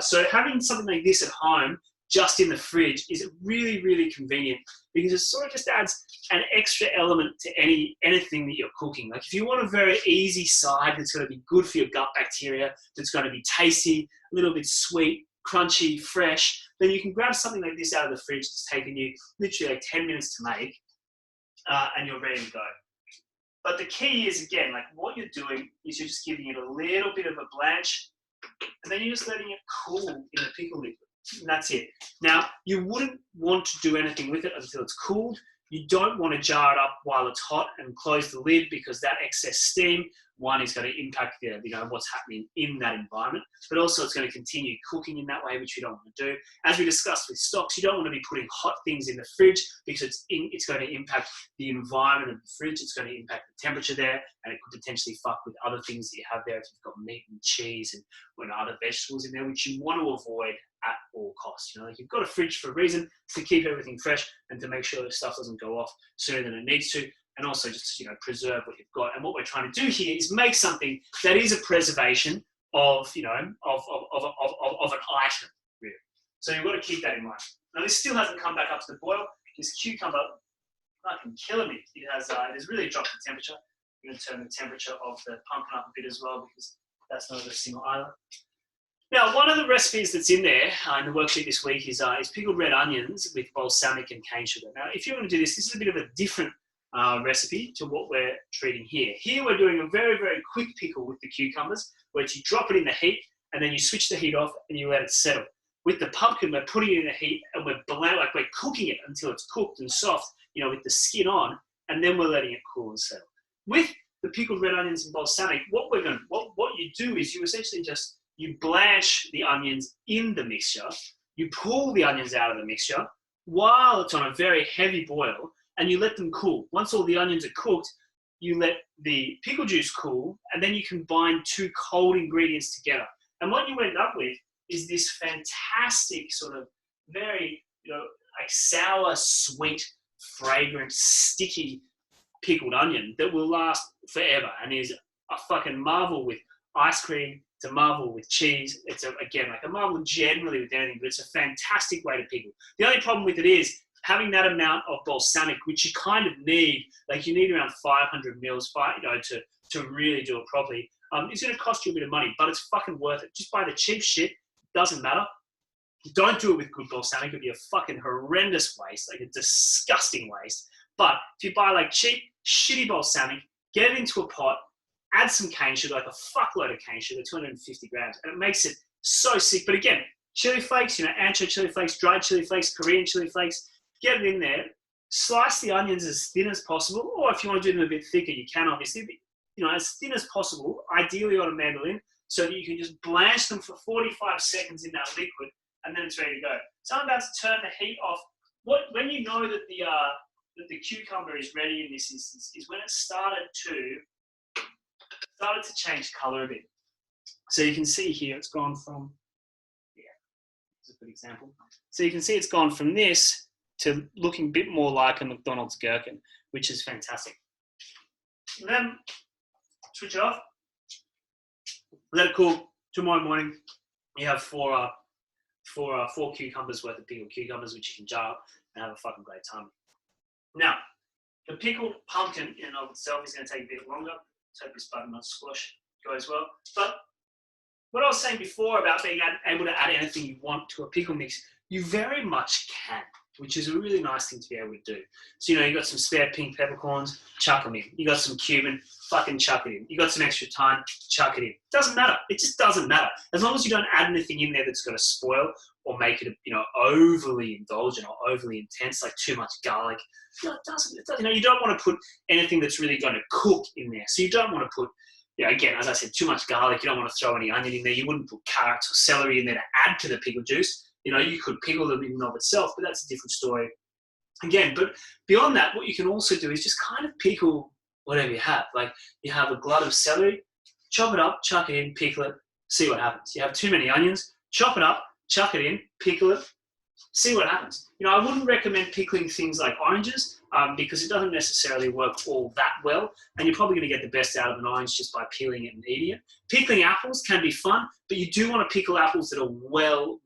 So having something like this at home, just in the fridge, is really, really convenient because it sort of just adds an extra element to anything that you're cooking. Like, if you want a very easy side that's going to be good for your gut bacteria, that's going to be tasty, a little bit sweet, crunchy, fresh, then you can grab something like this out of the fridge that's taken you literally like 10 minutes to make, and you're ready to go. But the key is, again, like, what you're doing is you're just giving it a little bit of a blanch, and then you're just letting it cool in the pickle liquid. And that's it. Now, you wouldn't want to do anything with it until it's cooled. You don't want to jar it up while it's hot and close the lid, because that excess steam, one, is going to impact what's happening in that environment, but also it's going to continue cooking in that way, which we don't want to do. As we discussed with stocks, you don't want to be putting hot things in the fridge because it's going to impact the environment of the fridge. It's going to impact the temperature there, and it could potentially fuck with other things that you have there if you've got meat and cheese and other vegetables in there, which you want to avoid at all costs. Like, you've got a fridge for a reason, to keep everything fresh and to make sure that stuff doesn't go off sooner than it needs to, and also just to preserve what you've got. And what we're trying to do here is make something that is a preservation of an item, really. So you've got to keep that in mind. Now, this still hasn't come back up to the boil. This cucumber fucking killing me. It has really dropped the temperature. I'm going to turn the temperature of the pumpkin up a bit as well, because that's not a single either. Now, one of the recipes that's in there in the worksheet this week is pickled red onions with balsamic and cane sugar. Now, if you're going to do this is a bit of a different recipe to what we're treating here. Here we're doing a very, very quick pickle with the cucumbers, where you drop it in the heat and then you switch the heat off and you let it settle. With the pumpkin, we're putting it in the heat and we're cooking it until it's cooked and soft, with the skin on, and then we're letting it cool and settle. With the pickled red onions and balsamic, what you do is you essentially you blanch the onions in the mixture, you pull the onions out of the mixture while it's on a very heavy boil, and you let them cool. Once all the onions are cooked, you let the pickle juice cool, and then you combine two cold ingredients together. And what you end up with is this fantastic sort of very, sour, sweet, fragrant, sticky pickled onion that will last forever and is a fucking marvel with ice cream. It's a marvel with cheese. It's a marvel generally with anything, but it's a fantastic way to pickle. The only problem with it is having that amount of balsamic, which you kind of need, like you need around 500 mils, to really do it properly. It's going to cost you a bit of money, but it's fucking worth it. Just buy the cheap shit. It doesn't matter. Don't do it with good balsamic. It'd be a fucking horrendous waste, like a disgusting waste. But if you buy like cheap, shitty balsamic, get it into a pot, add some cane sugar, like a fuckload of cane sugar, 250 grams, and it makes it so sick. But again, chili flakes, ancho chili flakes, dried chili flakes, Korean chili flakes, get it in there. Slice the onions as thin as possible, or if you want to do them a bit thicker, you can obviously, but, you know, as thin as possible, ideally on a mandolin, so that you can just blanch them for 45 seconds in that liquid, and then it's ready to go. So I'm about to turn the heat off. When you know that the cucumber is ready in this instance is when it started to change color a bit. So you can see here it's gone from, yeah, this is a good example. So you can see it's gone from this to looking a bit more like a McDonald's gherkin, which is fantastic. And then switch it off, let it cool. Tomorrow morning, you have four cucumbers worth of pickled cucumbers, which you can jar up and have a fucking great time. Now, the pickled pumpkin in and of itself is going to take a bit longer. Let's hope this butternut squash goes well. But what I was saying before about being able to add anything you want to a pickle mix, you very much can, which is a really nice thing to be able to do. So, you know, you got some spare pink peppercorns, chuck them in. You got some cumin, fucking chuck it in. You got some extra thyme, chuck it in. Doesn't matter. It just doesn't matter. As long as you don't add anything in there that's going to spoil or make it, you know, overly indulgent or overly intense, like too much garlic. You know, it doesn't. You know, you don't want to put anything that's really going to cook in there. So you don't want to put, you know, again, as I said, too much garlic. You don't want to throw any onion in there. You wouldn't put carrots or celery in there to add to the pickle juice. You know, you could pickle them in and of itself, but that's a different story. Again, but beyond that, what you can also do is just kind of pickle whatever you have. Like, you have a glut of celery, chop it up, chuck it in, pickle it, see what happens. You have too many onions, chop it up, chuck it in, pickle it, see what happens. You know, I wouldn't recommend pickling things like oranges because it doesn't necessarily work all that well, and you're probably going to get the best out of an orange just by peeling it and eating it. Pickling apples can be fun, but you do want to pickle apples that are well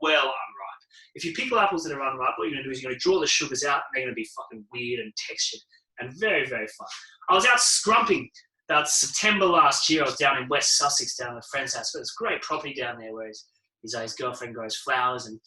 unripe. If you pickle apples that are unripe, what you're going to do is you're going to draw the sugars out, and they're going to be fucking weird and textured and very, very fun. I was out scrumping about September last year. I was down in West Sussex, down at a friend's house. But it's great property down there where his girlfriend grows flowers, and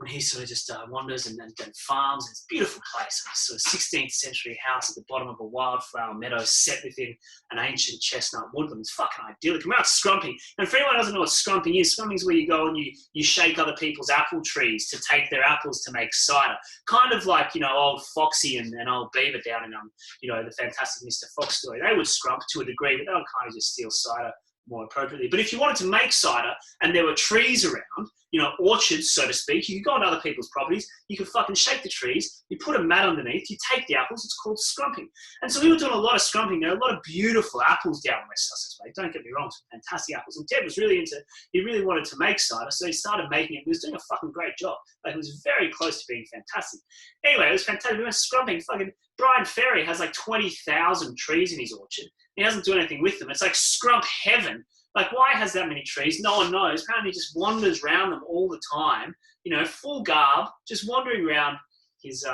he sort of just wanders and farms. It's a beautiful place. It's a sort of 16th century house at the bottom of a wildflower meadow set within an ancient chestnut woodland. It's fucking idyllic. I'm out scrumping. And for anyone who doesn't know what scrumping is where you go and you shake other people's apple trees to take their apples to make cider. Kind of like, you know, old Foxy and old Beaver down in, you know, the Fantastic Mr. Fox story. They would scrump to a degree, but they would kind of just steal cider more appropriately. But if you wanted to make cider and there were trees around, you know, orchards, so to speak, you could go on other people's properties, you could fucking shake the trees, you put a mat underneath, you take the apples, it's called scrumping. And so we were doing a lot of scrumping. There are a lot of beautiful apples down West Sussex way. Don't get me wrong, some fantastic apples. And Ted was really he really wanted to make cider, so he started making it. He was doing a fucking great job. Like, it was very close to being fantastic. Anyway, it was fantastic. We went scrumping. Fucking Brian Ferry has like 20,000 trees in his orchard. He doesn't do anything with them. It's like scrump heaven. Like, why has that many trees? No one knows. Apparently he just wanders around them all the time, you know, full garb, just wandering around his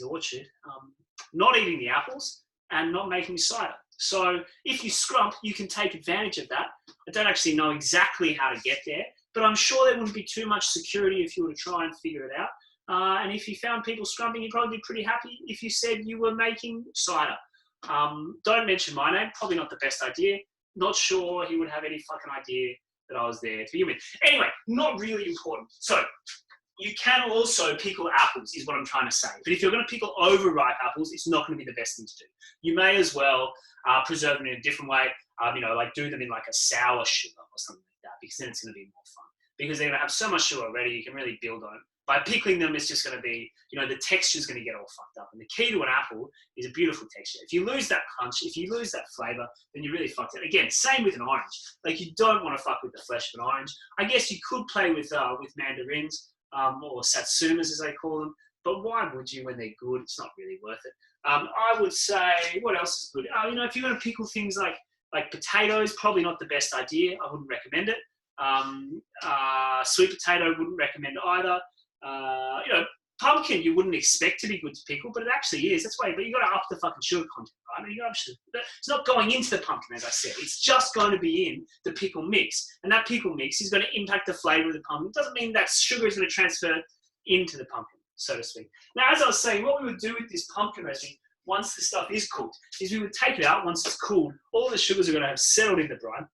orchard, not eating the apples and not making cider. So if you scrump, you can take advantage of that. I don't actually know exactly how to get there, but I'm sure there wouldn't be too much security if you were to try and figure it out. And if you found people scrumping, you'd probably be pretty happy if you said you were making cider. Don't mention my name. Probably not the best idea. Not sure he would have any fucking idea that I was there to begin with. Anyway, not really important. So you can also pickle apples is what I'm trying to say. But if you're going to pickle overripe apples, it's not going to be the best thing to do. You may as well preserve them in a different way. You know, like do them in like a sour sugar or something like that, because then it's going to be more fun. Because they're going to have so much sugar already, you can really build on it. By pickling them, it's just going to be, you know, the texture is going to get all fucked up. And the key to an apple is a beautiful texture. If you lose that crunch, if you lose that flavour, then you really fucked it. Again, same with an orange. Like, you don't want to fuck with the flesh of an orange. I guess you could play with mandarins or satsumas, as they call them. But why would you when they're good? It's not really worth it. I would say, what else is good? You know, if you're going to pickle things like potatoes, probably not the best idea. I wouldn't recommend it. Sweet potato, wouldn't recommend either. You know, pumpkin you wouldn't expect to be good to pickle, but it actually is. That's why, but you got to up the fucking sugar content, right? I mean, it's not going into the pumpkin, as I said. It's just going to be in the pickle mix, and that pickle mix is going to impact the flavour of the pumpkin. It doesn't mean that sugar is going to transfer into the pumpkin, so to speak. Now, as I was saying, what we would do with this pumpkin recipe once the stuff is cooked is we would take it out once it's cooled. All the sugars are going to have settled in the brine,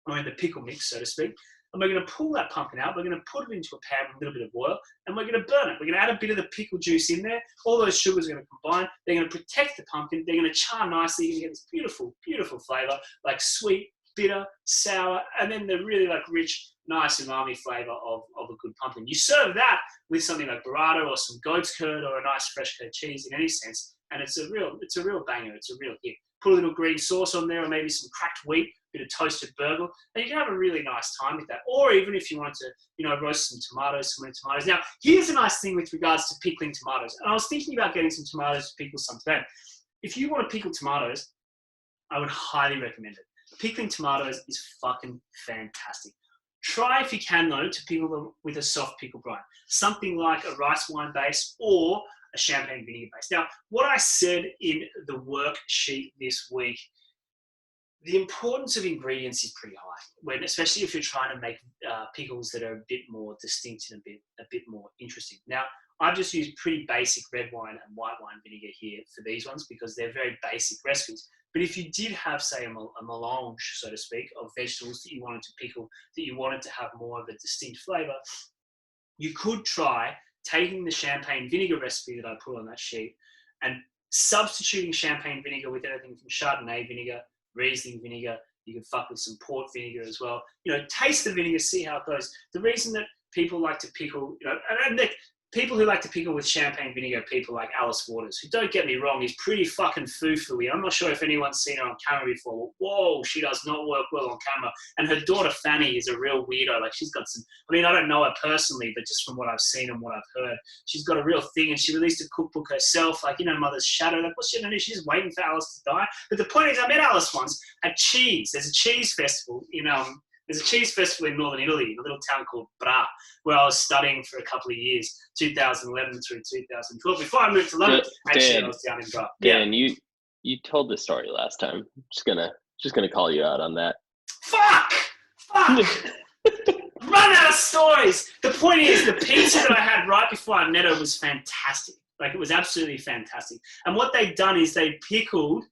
or in the pickle mix, so to speak. and we're going to pull that pumpkin out. We're going to put it into a pan with a little bit of oil, and we're going to burn it. We're going to add a bit of the pickle juice in there. All those sugars are going to combine. They're going to protect the pumpkin. They're going to char nicely. You're going to get this beautiful, beautiful flavor, like sweet, bitter, sour, and then the really like rich, nice umami flavor of a good pumpkin. You serve that with something like burrata or some goat's curd or a nice fresh curd cheese in any sense, and it's a real banger. It's a real hit. Put a little green sauce on there, or maybe some cracked wheat, a bit of toasted burgle, and you can have a really nice time with that. Or even if you want to, roast some tomatoes, some tomatoes. Now, here's a nice thing with regards to pickling tomatoes. And I was thinking about getting some tomatoes to pickle some today. If you want to pickle tomatoes, I would highly recommend it. Pickling tomatoes is fucking fantastic. Try, if you can though, to pickle them with a soft pickle brine. Something like a rice wine base or a champagne vinegar base. Now, what I said in the worksheet this week, the importance of ingredients is pretty high, especially if you're trying to make pickles that are a bit more distinct and a bit more interesting. Now, I've just used pretty basic red wine and white wine vinegar here for these ones because they're very basic recipes. But if you did have, say, a melange, so to speak, of vegetables that you wanted to pickle, that you wanted to have more of a distinct flavour, you could try taking the champagne vinegar recipe that I put on that sheet and substituting champagne vinegar with anything from Chardonnay vinegar, Riesling vinegar. You can fuck with some port vinegar as well. Taste the vinegar, see how it goes. The reason that people like to pickle, and people who like to pickle with champagne vinegar, people like Alice Waters, who, don't get me wrong, is pretty fucking foo-fooey. I'm not sure if anyone's seen her on camera before. Whoa, she does not work well on camera. And her daughter Fanny is a real weirdo. Like, she's got some, I don't know her personally, but just from what I've seen and what I've heard, she's got a real thing, and she released a cookbook herself, like, Mother's Shadow. Like, what's she gonna do? She's just waiting for Alice to die. But the point is, I met Alice once at Cheese. There's a cheese festival There's a cheese festival in northern Italy, in a little town called Bra, where I was studying for a couple of years, 2011 through 2012. Before I moved to London, actually, I was down in Bra. Dan, you told the story last time. Just gonna call you out on that. Fuck! Run out of stories. The point is, the pizza that I had right before I met her was fantastic. Like, it was absolutely fantastic. And what they'd done is they pickled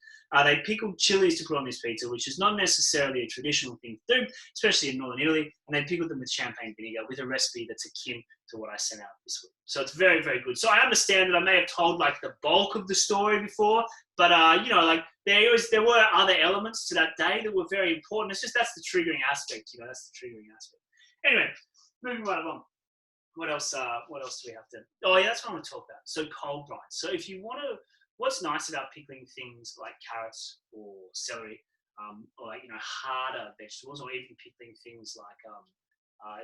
chilies to put on this pizza, which is not necessarily a traditional thing to do, especially in northern Italy. And they pickled them with champagne vinegar with a recipe that's akin to what I sent out this week. So it's very, very good. So I understand that I may have told like the bulk of the story before, but there were other elements to that day that were very important. It's just that's the triggering aspect. That's the triggering aspect. Anyway, moving right along. What else do we have to? Oh yeah, that's what I want to talk about. So cold brine. So if you want to. What's nice about pickling things like carrots or celery, or harder vegetables, or even pickling things like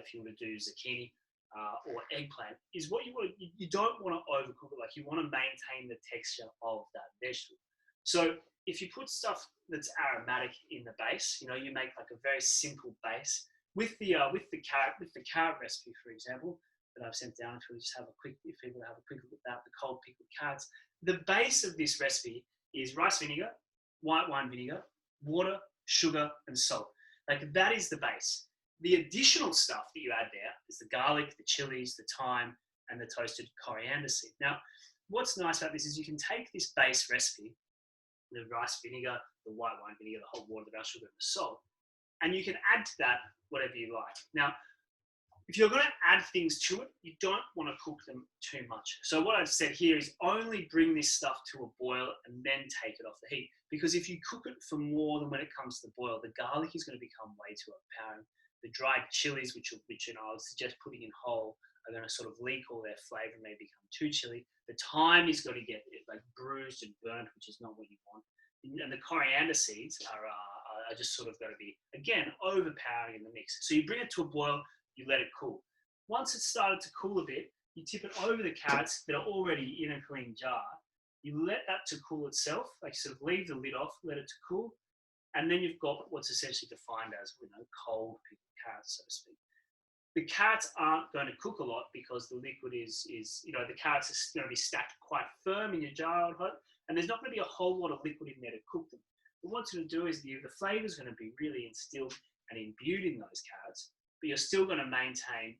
if you want to do zucchini or eggplant, is what you don't want to overcook it. Like, you want to maintain the texture of that vegetable. So if you put stuff that's aromatic in the base, you make like a very simple base with the carrot recipe, for example, that I've sent down. If people have a quick look at that, the cold pickled carrots. The base of this recipe is rice vinegar, white wine vinegar, water, sugar, and salt. Like, that is the base. The additional stuff that you add there is the garlic, the chilies, the thyme, and the toasted coriander seed. Now, what's nice about this is you can take this base recipe, the rice vinegar, the white wine vinegar, the hot water, the brown sugar, and the salt, and you can add to that whatever you like. Now, if you're going to add things to it, you don't want to cook them too much. So what I've said here is only bring this stuff to a boil and then take it off the heat. Because if you cook it for more than when it comes to the boil, the garlic is going to become way too overpowering. The dried chilies, which I would suggest putting in whole, are going to sort of leak all their flavour and may become too chilly. The thyme is going to get like bruised and burnt, which is not what you want. And the coriander seeds are just sort of going to be, again, overpowering in the mix. So you bring it to a boil, you let it cool. Once it's started to cool a bit, you tip it over the carrots that are already in a clean jar. You let that to cool itself, like sort of leave the lid off, let it to cool, and then you've got what's essentially defined as cold pickled carrots, so to speak. The carrots aren't going to cook a lot because the liquid is the carrots are going to be stacked quite firm in your jar, and there's not going to be a whole lot of liquid in there to cook them. But what it's going to do is the flavour is going to be really instilled and imbued in those carrots, but you're still going to maintain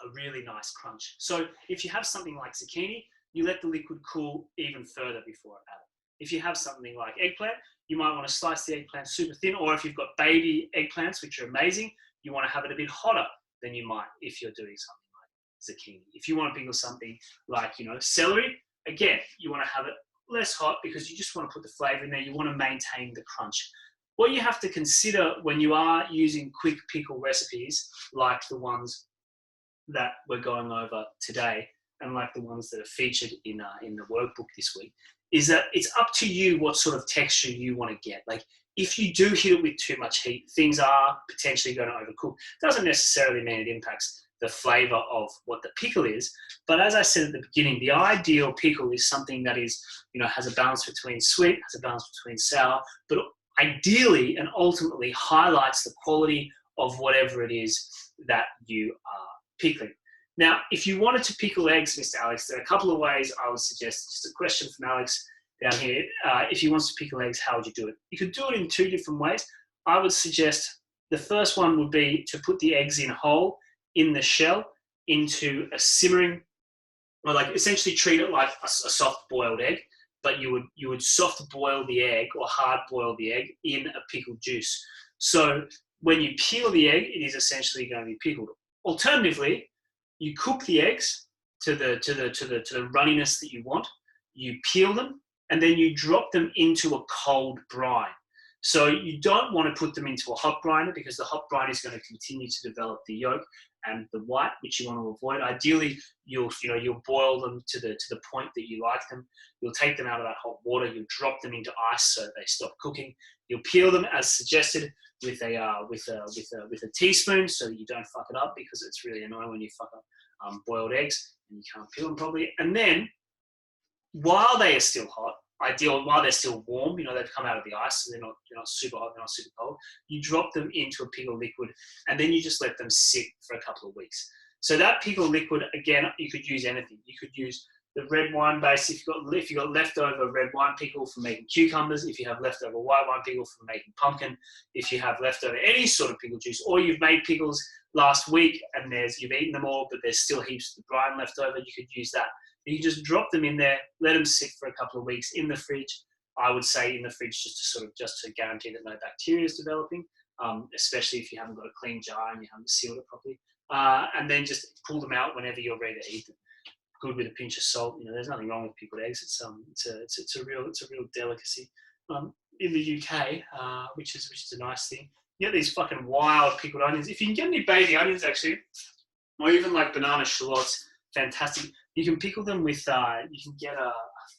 a really nice crunch. So if you have something like zucchini, you let the liquid cool even further before add it. If you have something like eggplant, you might want to slice the eggplant super thin, or if you've got baby eggplants, which are amazing, you want to have it a bit hotter than you might if you're doing something like zucchini. If you want to pickle something like, celery, again, you want to have it less hot because you just want to put the flavor in there. You want to maintain the crunch. What you have to consider when you are using quick pickle recipes, like the ones that we're going over today, and like the ones that are featured in the workbook this week, is that it's up to you what sort of texture you want to get. Like, if you do hit it with too much heat, things are potentially going to overcook. Doesn't necessarily mean it impacts the flavor of what the pickle is. But as I said at the beginning, the ideal pickle is something that is, has a balance between sweet, has a balance between sour, but ideally and ultimately highlights the quality of whatever it is that you are pickling. Now, if you wanted to pickle eggs, Mr. Alex, there are a couple of ways I would suggest. Just a question from Alex down here. If he wants to pickle eggs, how would you do it? You could do it in two different ways. I would suggest the first one would be to put the eggs in whole in the shell into a simmering, or like essentially treat it like a soft boiled egg, but you would soft boil the egg or hard boil the egg in a pickled juice. So when you peel the egg, it is essentially going to be pickled. Alternatively, you cook the eggs to the runniness that you want. You peel them, and then you drop them into a cold brine. So you don't want to put them into a hot brine because the hot brine is going to continue to develop the yolk and the white, which you want to avoid. Ideally, you'll boil them to the point that you like them. You'll take them out of that hot water. You'll drop them into ice so they stop cooking. You'll peel them as suggested with a teaspoon so that you don't fuck it up, because it's really annoying when you fuck up boiled eggs and you can't peel them properly. And then while they are still hot, while they're still warm, they've come out of the ice, so they're not super hot, they're not super cold, you drop them into a pickle liquid, and then you just let them sit for a couple of weeks. So that pickle liquid, again, you could use anything. You could use the red wine base if you've got leftover red wine pickle for making cucumbers, if you have leftover white wine pickle for making pumpkin, if you have leftover any sort of pickle juice, or you've made pickles last week and you've eaten them all, but there's still heaps of brine left over, you could use that. You just drop them in there, let them sit for a couple of weeks in the fridge. I would say in the fridge just to guarantee that no bacteria is developing, especially if you haven't got a clean jar and you haven't sealed it properly. And then just pull them out whenever you're ready to eat them. Good with a pinch of salt. There's nothing wrong with pickled eggs. It's a real delicacy in the UK, which is a nice thing. You get these fucking wild pickled onions. If you can get any baby onions, actually, or even like banana shallots, fantastic. You can pickle them with, you can get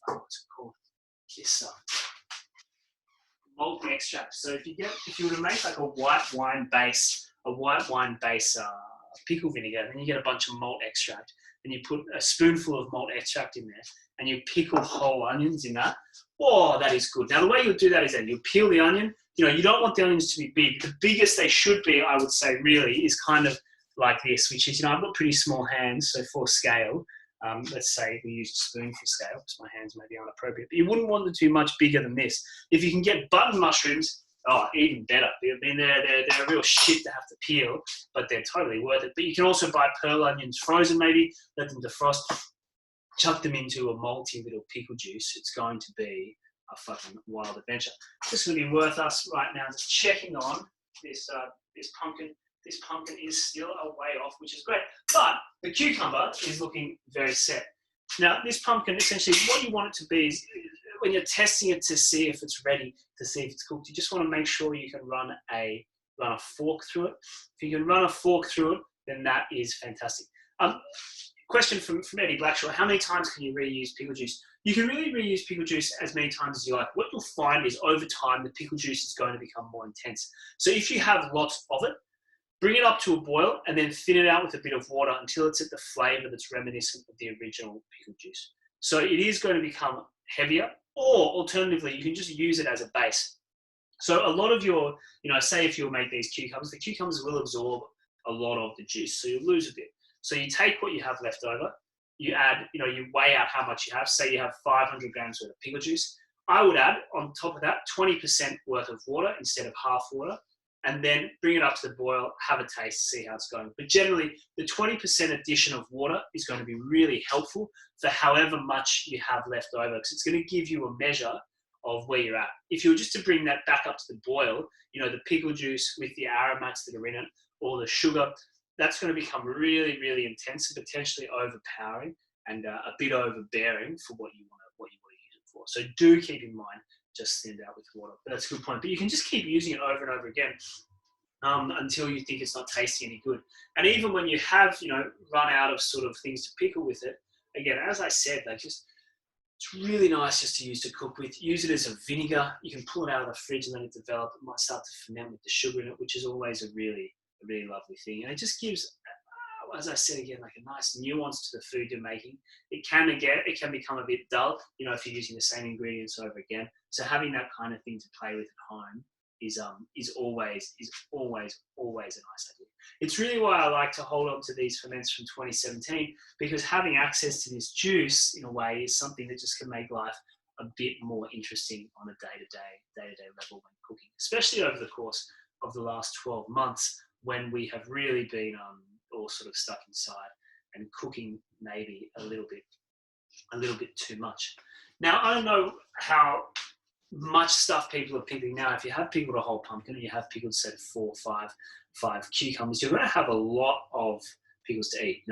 what's it called? This malt extract. So if you were to make like a white wine base pickle vinegar, then you get a bunch of malt extract, and you put a spoonful of malt extract in there, and you pickle whole onions in that. Oh, that is good. Now the way you'll do that is that you'll peel the onion. You don't want the onions to be big. The biggest they should be, I would say, really, is kind of like this, which is, I've got pretty small hands, so for scale, let's say we use a spoon for scale, because my hands may be inappropriate, but you wouldn't want them to be much bigger than this. If you can get button mushrooms, even better. I mean, they're a real shit to have to peel, but they're totally worth it. But you can also buy pearl onions frozen, maybe, let them defrost, chuck them into a malty little pickle juice. It's going to be a fucking wild adventure. This is going to be worth us right now just checking on this pumpkin. This pumpkin is still a way off, which is great. But the cucumber is looking very set. Now, this pumpkin, essentially, what you want it to be is, when you're testing it to see if it's ready, to see if it's cooked, you just want to make sure you can run a fork through it. If you can run a fork through it, then that is fantastic. Question from Eddie Blackshaw: how many times can you reuse pickle juice? You can really reuse pickle juice as many times as you like. What you'll find is over time, the pickle juice is going to become more intense. So if you have lots of it, bring it up to a boil and then thin it out with a bit of water until it's at the flavor that's reminiscent of the original pickle juice. So it is going to become heavier, or alternatively, you can just use it as a base. So a lot of your, say if you'll make these cucumbers, the cucumbers will absorb a lot of the juice, so you'll lose a bit. So you take what you have left over, you add, you weigh out how much you have. Say you have 500 grams worth of pickle juice. I would add, on top of that, 20% worth of water instead of half water, and then bring it up to the boil, have a taste, see how it's going. But generally, the 20% addition of water is going to be really helpful for however much you have left over, because it's going to give you a measure of where you're at. If you were just to bring that back up to the boil, the pickle juice with the aromats that are in it or the sugar, that's going to become really, really intense and potentially overpowering and a bit overbearing for what you want to use it for. So do keep in mind, just thin it out with water. But that's a good point. But you can just keep using it over and over again until you think it's not tasting any good. And even when you have, run out of sort of things to pickle with it, again, as I said, it's really nice just to use to cook with. Use it as a vinegar. You can pull it out of the fridge and let it develop. It might start to ferment with the sugar in it, which is always a really lovely thing. And it just gives, as I said again, like a nice nuance to the food you're making. It can become a bit dull, if you're using the same ingredients over again. So having that kind of thing to play with at home is always a nice idea. It's really why I like to hold on to these ferments from 2017, because having access to this juice in a way is something that just can make life a bit more interesting on a day-to-day level when cooking, especially over the course of the last 12 months when we have really been all sort of stuck inside and cooking maybe a little bit too much. Now, I don't know how much stuff people are pickling now. If you have pickled a whole pumpkin and you have pickled, say, 4 or 5 cucumbers, you're going to have a lot of pickles to eat.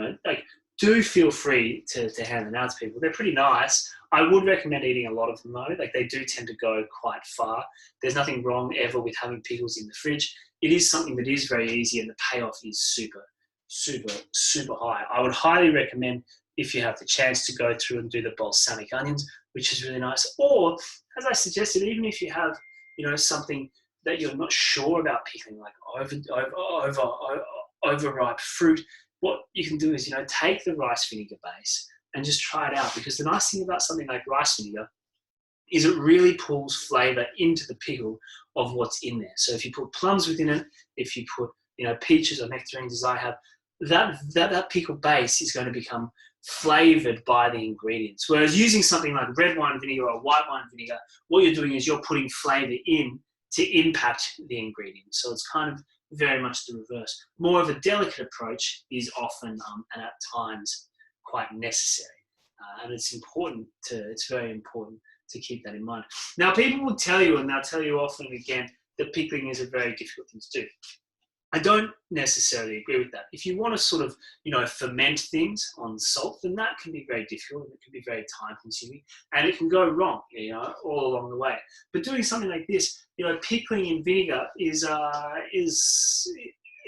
Do feel free to hand them out to people. They're pretty nice. I would recommend eating a lot of them though. They do tend to go quite far. There's nothing wrong ever with having pickles in the fridge. It is something that is very easy and the payoff is super high. I would highly recommend, if you have the chance, to go through and do the balsamic onions, which is really nice. Or, as I suggested, even if you have, something that you're not sure about pickling, like overripe fruit, what you can do is, take the rice vinegar base and just try it out. Because the nice thing about something like rice vinegar is it really pulls flavour into the pickle of what's in there. So if you put plums within it, if you put, peaches or nectarines as I have, that pickle base is going to become flavoured by the ingredients. Whereas using something like red wine vinegar or white wine vinegar, what you're doing is you're putting flavour in to impact the ingredients. So it's kind of very much the reverse. More of a delicate approach is often and at times quite necessary. And it's very important to keep that in mind. Now, people will tell you, and they'll tell you often and again, that pickling is a very difficult thing to do. I don't necessarily agree with that. If you want to sort of, ferment things on salt, then that can be very difficult and it can be very time consuming and it can go wrong, all along the way. But doing something like this, pickling in vinegar is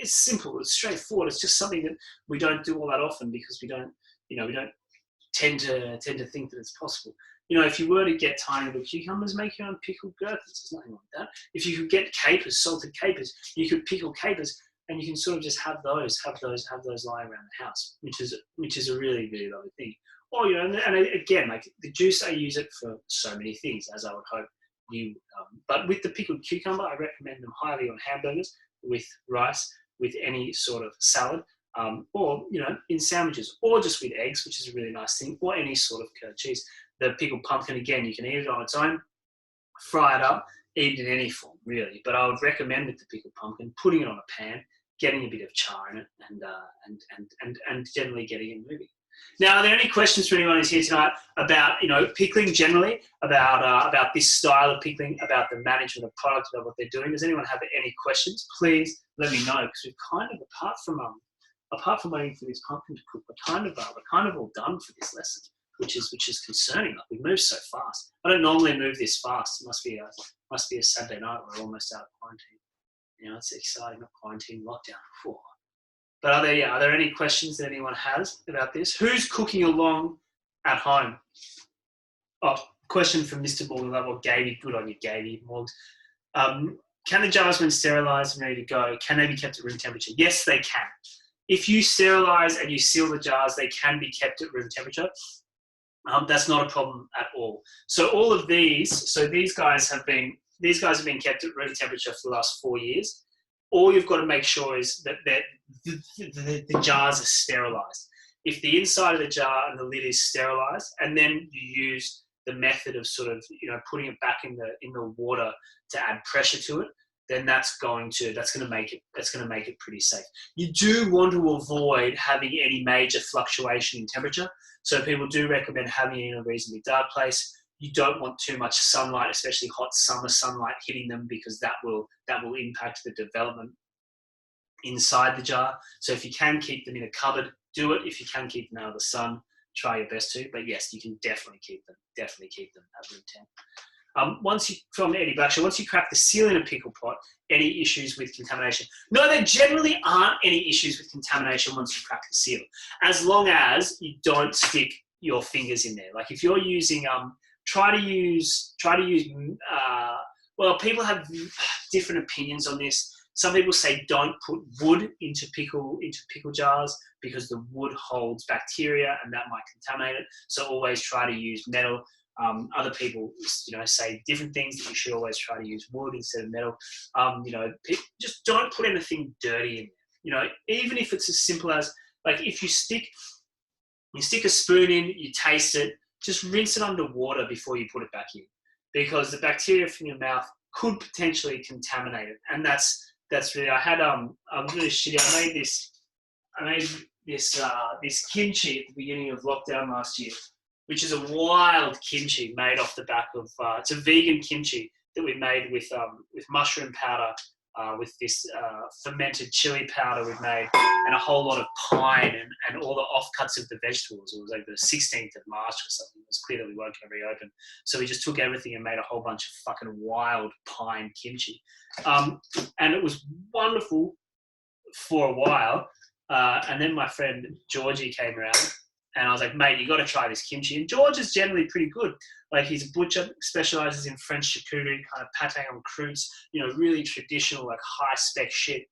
simple, it's straightforward. It's just something that we don't do all that often because we don't tend to think that it's possible. If you were to get tiny little cucumbers, make your own pickled gherkins. There's nothing wrong with that. If you could get capers, salted capers, you could pickle capers, and you can sort of just have those lying around the house, which is a really, really lovely thing. Or and again, like the juice, I use it for so many things, as I would hope you. But with the pickled cucumber, I recommend them highly on hamburgers, with rice, with any sort of salad. Or in sandwiches, or just with eggs, which is a really nice thing, or any sort of curd cheese. The pickled pumpkin, again, you can eat it on its own, fry it up, eat it in any form, really. But I would recommend with the pickled pumpkin, putting it on a pan, getting a bit of char in it, and generally getting it moving. Now, are there any questions for anyone who's here tonight about pickling generally, about this style of pickling, about the management of product, about what they're doing? Does anyone have any questions? Please let me know, because we've kind of, apart from waiting for this pumpkin to cook, we're kind of all done for this lesson, which is concerning. Like, we move so fast. I don't normally move this fast. It must be a Saturday night. We're almost out of quarantine. It's exciting. Not quarantine, lockdown. Whew. But are there any questions that anyone has about this? Who's cooking along at home? Oh, question from Mr. Morgan Level. Gavey, good on you, Gavey. Morgs. Can the jars, when sterilised and ready to go, can they be kept at room temperature? Yes, they can. If you sterilise and you seal the jars, they can be kept at room temperature. That's not a problem at all. So all of these guys have been kept at room temperature for the last 4 years. All you've got to make sure is that the jars are sterilised. If the inside of the jar and the lid is sterilised, and then you use the method of sort of putting it back in the water to add pressure to it, then that's going to make it pretty safe. You do want to avoid having any major fluctuation in temperature. So people do recommend having it in a reasonably dark place. You don't want too much sunlight, especially hot summer sunlight, hitting them, because that will impact the development inside the jar. So if you can keep them in a cupboard, do it. If you can keep them out of the sun, try your best to. But yes, you can definitely keep them. Definitely keep them at room temp. From Eddie Blackshaw, once you crack the seal in a pickle pot, any issues with contamination? No, there generally aren't any issues with contamination once you crack the seal, as long as you don't stick your fingers in there. Like if you're using, try to use. Well, people have different opinions on this. Some people say don't put wood into pickle jars because the wood holds bacteria and that might contaminate it. So always try to use metal. Other people, say different things, that you should always try to use wood instead of metal. Just don't put anything dirty in there. Even if it's as simple as, like, if you stick a spoon in, you taste it, just rinse it under water before you put it back in, because the bacteria from your mouth could potentially contaminate it. And that's really, I'm really shitty. I made this kimchi at the beginning of lockdown last year, which is a wild kimchi made off the back of, it's a vegan kimchi that we made with mushroom powder, with this fermented chili powder we've made, and a whole lot of pine and all the offcuts of the vegetables. It was like the 16th of March or something. It was clear that we weren't going to reopen. So we just took everything and made a whole bunch of fucking wild pine kimchi. And it was wonderful for a while. And then my friend Georgie came around, and I was like, mate, you got to try this kimchi. And George is generally pretty good. Like, he's a butcher, specializes in French charcuterie, kind of pate en croûtes, really traditional, like high-spec shit.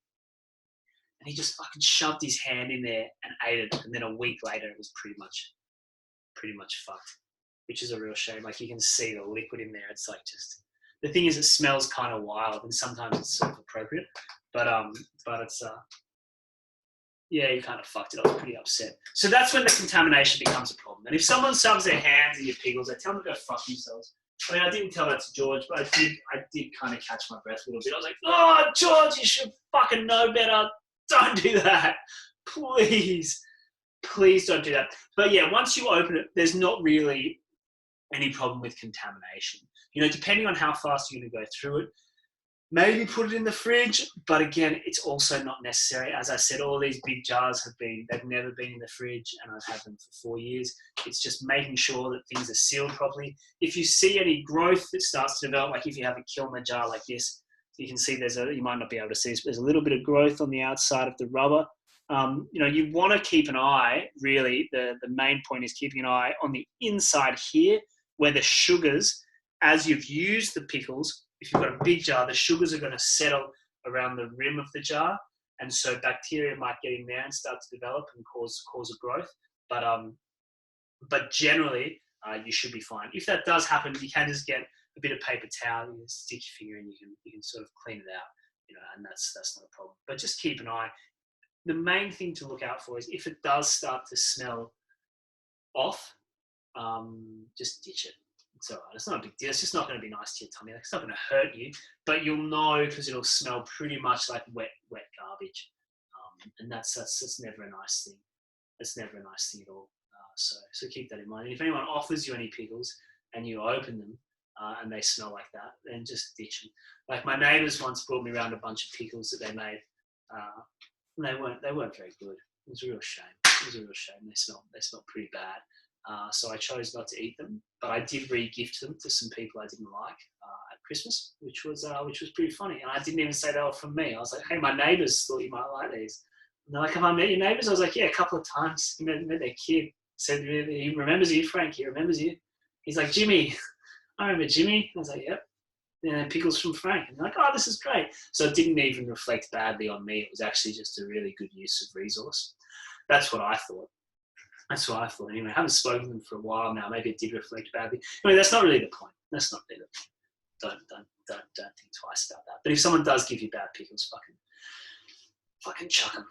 And he just fucking shoved his hand in there and ate it. And then a week later, it was pretty much fucked, which is a real shame. Like, you can see the liquid in there. It's like, just, the thing is, it smells kind of wild, and sometimes it's sort of appropriate. But it's, yeah, you kind of fucked it. I was pretty upset. So that's when the contamination becomes a problem. And if someone shoves their hands in your pickles, I tell them to go fuck themselves. I mean, I didn't tell that to George, but I did kind of catch my breath a little bit. I was like, oh, George, you should fucking know better. Don't do that. Please don't do that. But yeah, once you open it, there's not really any problem with contamination. Depending on how fast you're going to go through it, maybe put it in the fridge, but again, it's also not necessary. As I said, all these big jars they've never been in the fridge, and I've had them for 4 years. It's just making sure that things are sealed properly. If you see any growth that starts to develop, like if you have a kilner jar like this, you can see you might not be able to see this, but there's a little bit of growth on the outside of the rubber. You want to keep an eye, really, the main point is keeping an eye on the inside here, where the sugars, as you've used the pickles, if you've got a big jar, the sugars are going to settle around the rim of the jar, and so bacteria might get in there and start to develop and cause a growth. But generally, you should be fine. If that does happen, you can just get a bit of paper towel, you can stick your finger in, you can sort of clean it out, and that's not a problem. But just keep an eye. The main thing to look out for is if it does start to smell off, just ditch it. It's all right. It's not a big deal. It's just not going to be nice to your tummy. It's not going to hurt you, but you'll know because it'll smell pretty much like wet garbage, and that's never a nice thing. It's never a nice thing at all. So keep that in mind. And if anyone offers you any pickles and you open them and they smell like that, then just ditch them. Like my neighbours once brought me around a bunch of pickles that they made, and they weren't very good. It was a real shame. They smelled pretty bad. So I chose not to eat them, but I did re-gift them to some people I didn't like at Christmas, which was pretty funny. And I didn't even say they were from me. I was like, hey, my neighbours thought you might like these. And they're like, have I met your neighbours? I was like, yeah, a couple of times. He met their kid. Said he remembers you, Frank. He remembers you. He's like, Jimmy. I remember Jimmy. I was like, yep. And pickles from Frank. And they're like, oh, this is great. So it didn't even reflect badly on me. It was actually just a really good use of resource. That's what I thought. Anyway, I haven't spoken to them for a while now. Maybe it did reflect badly. Anyway, that's not really the point. Don't think twice about that. But if someone does give you bad pickles, fucking chuck them.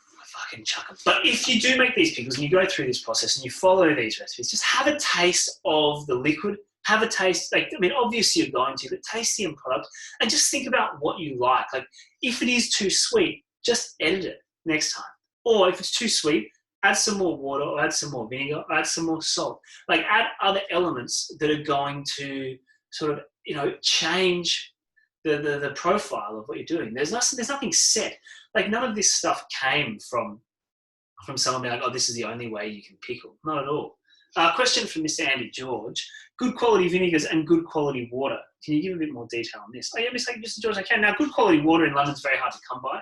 But if you do make these pickles and you go through this process and you follow these recipes, just have a taste of the liquid. Have a taste. Obviously you're going to, but taste the end product and just think about what you like. Like, if it is too sweet, just edit it next time. Or if it's too sweet, add some more water, or add some more vinegar, or add some more salt. Like, add other elements that are going to sort of, change the profile of what you're doing. There's nothing set. Like none of this stuff came from someone being like, oh, this is the only way you can pickle. Not at all. Question from Mr. Andy George. Good quality vinegars and good quality water. Can you give a bit more detail on this? Oh, yeah, Mr. George, I can. Now, good quality water in London is very hard to come by.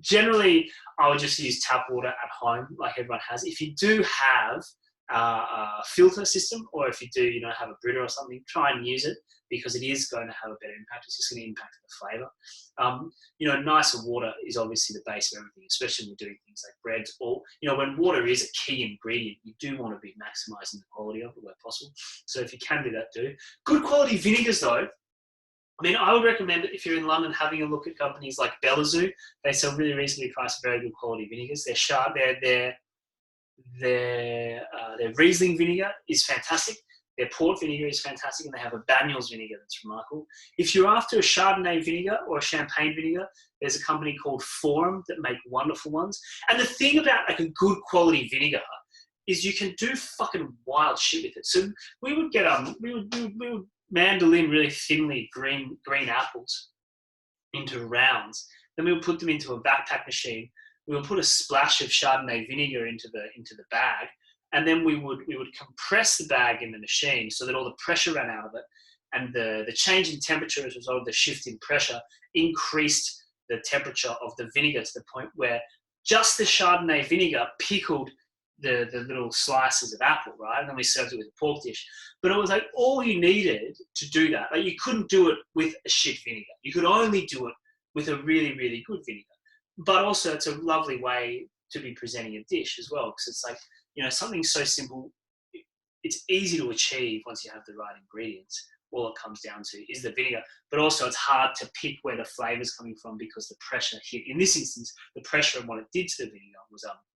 Generally, I would just use tap water at home, like everyone has. If you do have a filter system, or if you do, have a Brita or something, try and use it because it is going to have a better impact. It's just going to impact the flavour. Nicer water is obviously the base of everything, especially when you're doing things like breads. Or, when water is a key ingredient, you do want to be maximising the quality of it where possible. So if you can do that, do. Good quality vinegars, though. I would recommend it if you're in London, having a look at companies like Bellazoo. They sell really reasonably priced, very good quality vinegars. Their Riesling vinegar is fantastic. Their port vinegar is fantastic, and they have a Banyuls vinegar that's remarkable. If you're after a Chardonnay vinegar or a Champagne vinegar, there's a company called Forum that make wonderful ones. And the thing about like a good quality vinegar is you can do fucking wild shit with it. So we would get we would mandolin really thinly green apples into rounds. Then we would put them into a backpack machine. We would put a splash of Chardonnay vinegar into the bag, and then we would compress the bag in the machine so that all the pressure ran out of it, and the change in temperature as a result of the shift in pressure increased the temperature of the vinegar to the point where just the Chardonnay vinegar pickled the little slices of apple, right? And then we served it with a pork dish. But it was like all you needed to do that. Like you couldn't do it with a shit vinegar. You could only do it with a really, really good vinegar. But also it's a lovely way to be presenting a dish as well, because it's like, something so simple, it's easy to achieve once you have the right ingredients. All it comes down to is the vinegar, but also it's hard to pick where the flavour is coming from because the pressure hit. In this instance, the pressure and what it did to the vinegar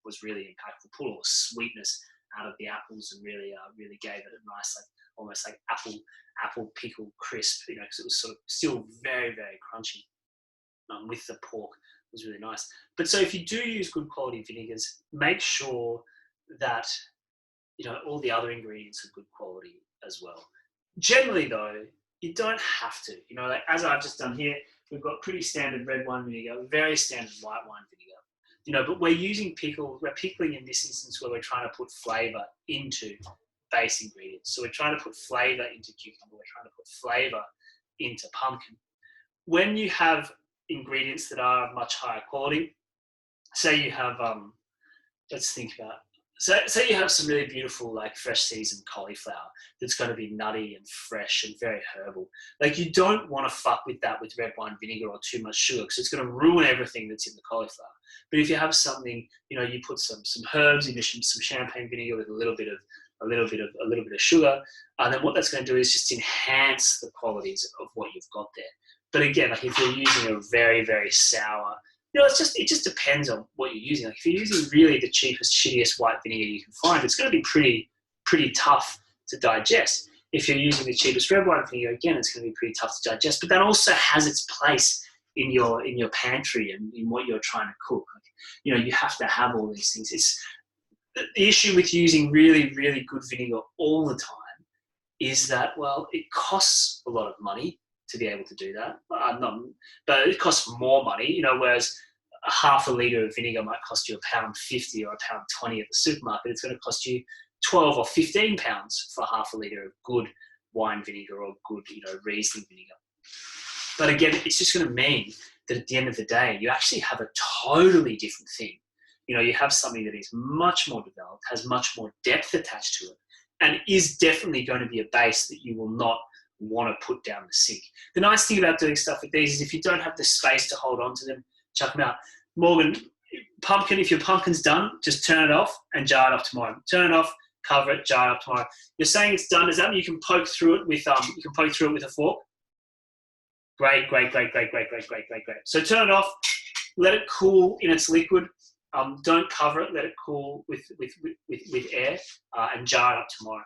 was really impactful. Pulled all the sweetness out of the apples and really gave it a nice, like almost like apple pickle crisp, because it was sort of still very, very crunchy with the pork. It was really nice. But so if you do use good quality vinegars, make sure that all the other ingredients are good quality as well. Generally, though, you don't have to. Like as I've just done here, we've got pretty standard red wine vinegar, very standard white wine vinegar. But we're pickling in this instance where we're trying to put flavour into base ingredients. So we're trying to put flavour into cucumber, we're trying to put flavour into pumpkin. When you have ingredients that are much higher quality, say you have, let's think about, say you have some really beautiful like fresh seasoned cauliflower that's going to be nutty and fresh and very herbal. Like you don't want to fuck with that with red wine vinegar or too much sugar because it's going to ruin everything that's in the cauliflower. But if you have something, you put some herbs, in addition to some champagne vinegar with a little bit of sugar, and then what that's going to do is just enhance the qualities of what you've got there. But again, like if you're using a very, very sour, it just depends on what you're using. Like if you're using really the cheapest, shittiest white vinegar you can find, it's going to be pretty tough to digest. If you're using the cheapest red wine vinegar, again, it's going to be pretty tough to digest. But that also has its place in your pantry and in what you're trying to cook. Like, you have to have all these things. It's the issue with using really, really good vinegar all the time is that, well, it costs a lot of money to be able to do that. But it costs more money, whereas a half a litre of vinegar might cost you £1.50 or £1.20 at the supermarket. It's going to cost you £12 or £15 for half a litre of good wine vinegar or good, Riesling vinegar. But again, it's just going to mean that at the end of the day, you actually have a totally different thing. You have something that is much more developed, has much more depth attached to it, and is definitely going to be a base that you will not want to put down the sink. The nice thing about doing stuff with these is if you don't have the space to hold on to them, chuck them out. Morgan, pumpkin, if your pumpkin's done, just turn it off and jar it up tomorrow. Turn it off, cover it, jar it up tomorrow. You're saying it's done. Does that mean you can poke through it with a fork? Great. So turn it off, let it cool in its liquid. Don't cover it, let it cool with air, and jar it up tomorrow.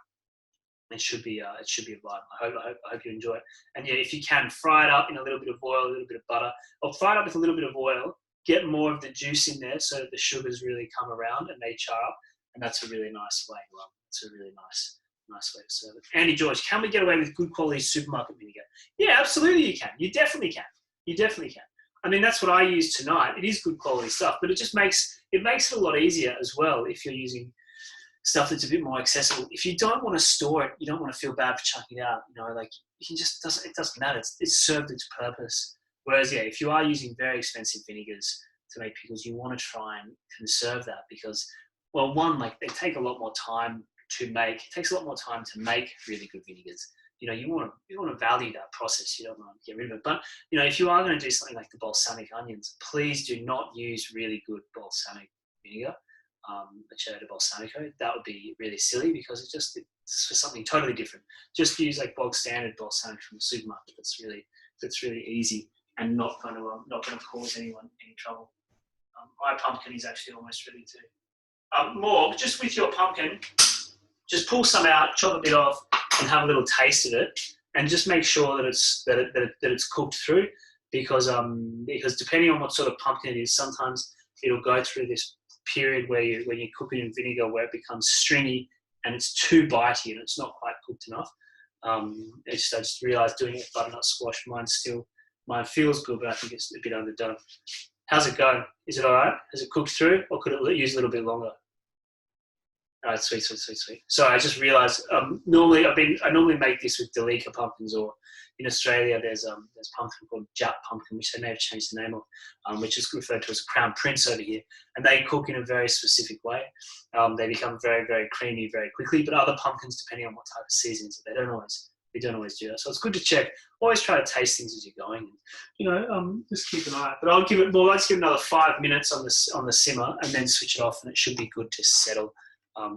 It should be a vibe. I hope you enjoy it. And yeah, if you can, fry it up in a little bit of oil, a little bit of butter, or fry it up with a little bit of oil. Get more of the juice in there so that the sugars really come around and they char up. And that's a really nice way. Well, it's a really nice Nice way to serve it. Andy George, can we get away with good quality supermarket vinegar? Yeah, absolutely you can. You definitely can. You definitely can. I mean, that's what I use tonight. It is good quality stuff, but it just makes it a lot easier as well if you're using stuff that's a bit more accessible. If you don't want to store it, you don't want to feel bad for chucking it out. You know, like you can just it doesn't matter. It's served its purpose. Whereas, yeah, if you are using very expensive vinegars to make pickles, you want to try and conserve that because, well, one, like they take a lot more time to make. It takes a lot more time to make really good vinegars. You know, you want to value that process. You don't want to get rid of it. But you know, if you are going to do something like the balsamic onions, please do not use really good balsamic vinegar, Aceto de balsamico. That would be really silly because it's for something totally different. Just use like bog standard balsamic from the supermarket. That's really easy and not going to cause anyone any trouble. My pumpkin is actually almost ready too. Morg, just with your pumpkin, just pull some out, chop a bit off, and have a little taste of it, and just make sure that it's cooked through, because depending on what sort of pumpkin it is, sometimes it'll go through this period when you cook it in vinegar where it becomes stringy and it's too bitey and it's not quite cooked enough. I just realised doing it with butternut squash, mine feels good, but I think it's a bit underdone. How's it going? Is it all right? Has it cooked through, or could it use a little bit longer? All right, sweet. So I just realised I normally make this with Delica pumpkins, or in Australia there's pumpkin called Jap pumpkin, which they may have changed the name of, which is referred to as a crown prince over here, and they cook in a very specific way. They become very, very creamy very quickly, but other pumpkins, depending on what type of seasons, they don't always do that. So it's good to check. Always try to taste things as you're going. You know, just keep an eye out. But let's give it another 5 minutes on the simmer, and then switch it off, and it should be good to settle.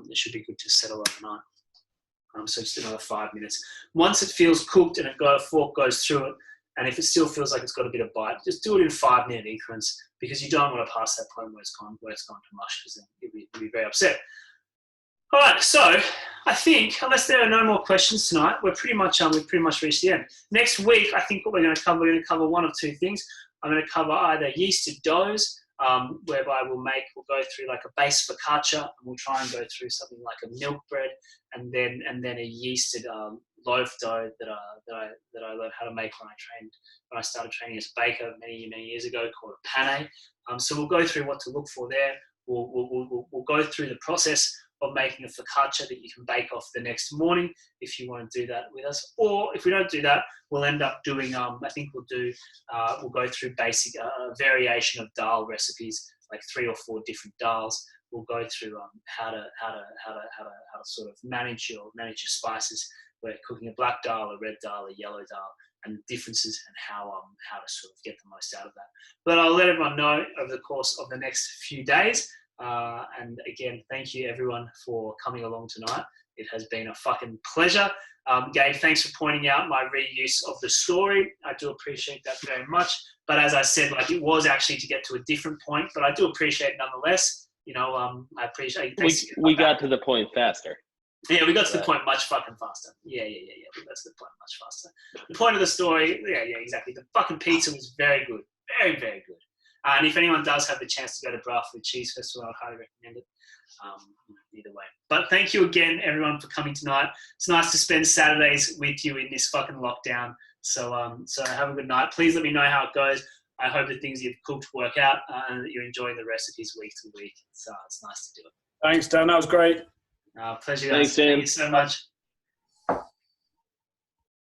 It should be good to settle overnight. So just another 5 minutes. Once it feels cooked and a fork goes through it, and if it still feels like it's got a bit of bite, just do it in 5-minute increments, because you don't want to pass that point where it's gone to mush, because then you'll be very upset. All right, so I think, unless there are no more questions tonight, we've pretty much reached the end. Next week, I think what we're going to cover one of two things. I'm going to cover either yeasted doughs, whereby we'll go through like a base focaccia, and we'll try and go through something like a milk bread, and then a yeasted loaf dough that I learned how to make when I started training as a baker many years ago, called a pane. So we'll go through what to look for there. We'll go through the process of making a focaccia that you can bake off the next morning if you want to do that with us. Or if we don't do that, we'll end up doing, I think we'll go through basic variation of dal recipes, like 3 or 4 different dals. We'll go through how to sort of manage your spices. We're cooking a black dal, a red dal, a yellow dal, and differences, and how to sort of get the most out of that. But I'll let everyone know over the course of the next few days. And again, thank you everyone for coming along tonight. It has been a fucking pleasure. Gabe, thanks for pointing out my reuse of the story. I do appreciate that very much. But as I said, like, it was actually to get to a different point, but I do appreciate it nonetheless. You know, I appreciate it. We got to the point faster. Yeah, we got to the point much fucking faster. Yeah. We got to the point much faster. The point of the story, yeah, exactly. The fucking pizza was very good. Very, very good. And if anyone does have the chance to go to Bradford Cheese Festival, I'd highly recommend it. Either way. But thank you again, everyone, for coming tonight. It's nice to spend Saturdays with you in this fucking lockdown. So have a good night. Please let me know how it goes. I hope the things you've cooked work out, and that you're enjoying the recipes week to week. It's nice to do it. Thanks, Dan. That was great. Pleasure, guys. Thanks, Dan. Thank you so much.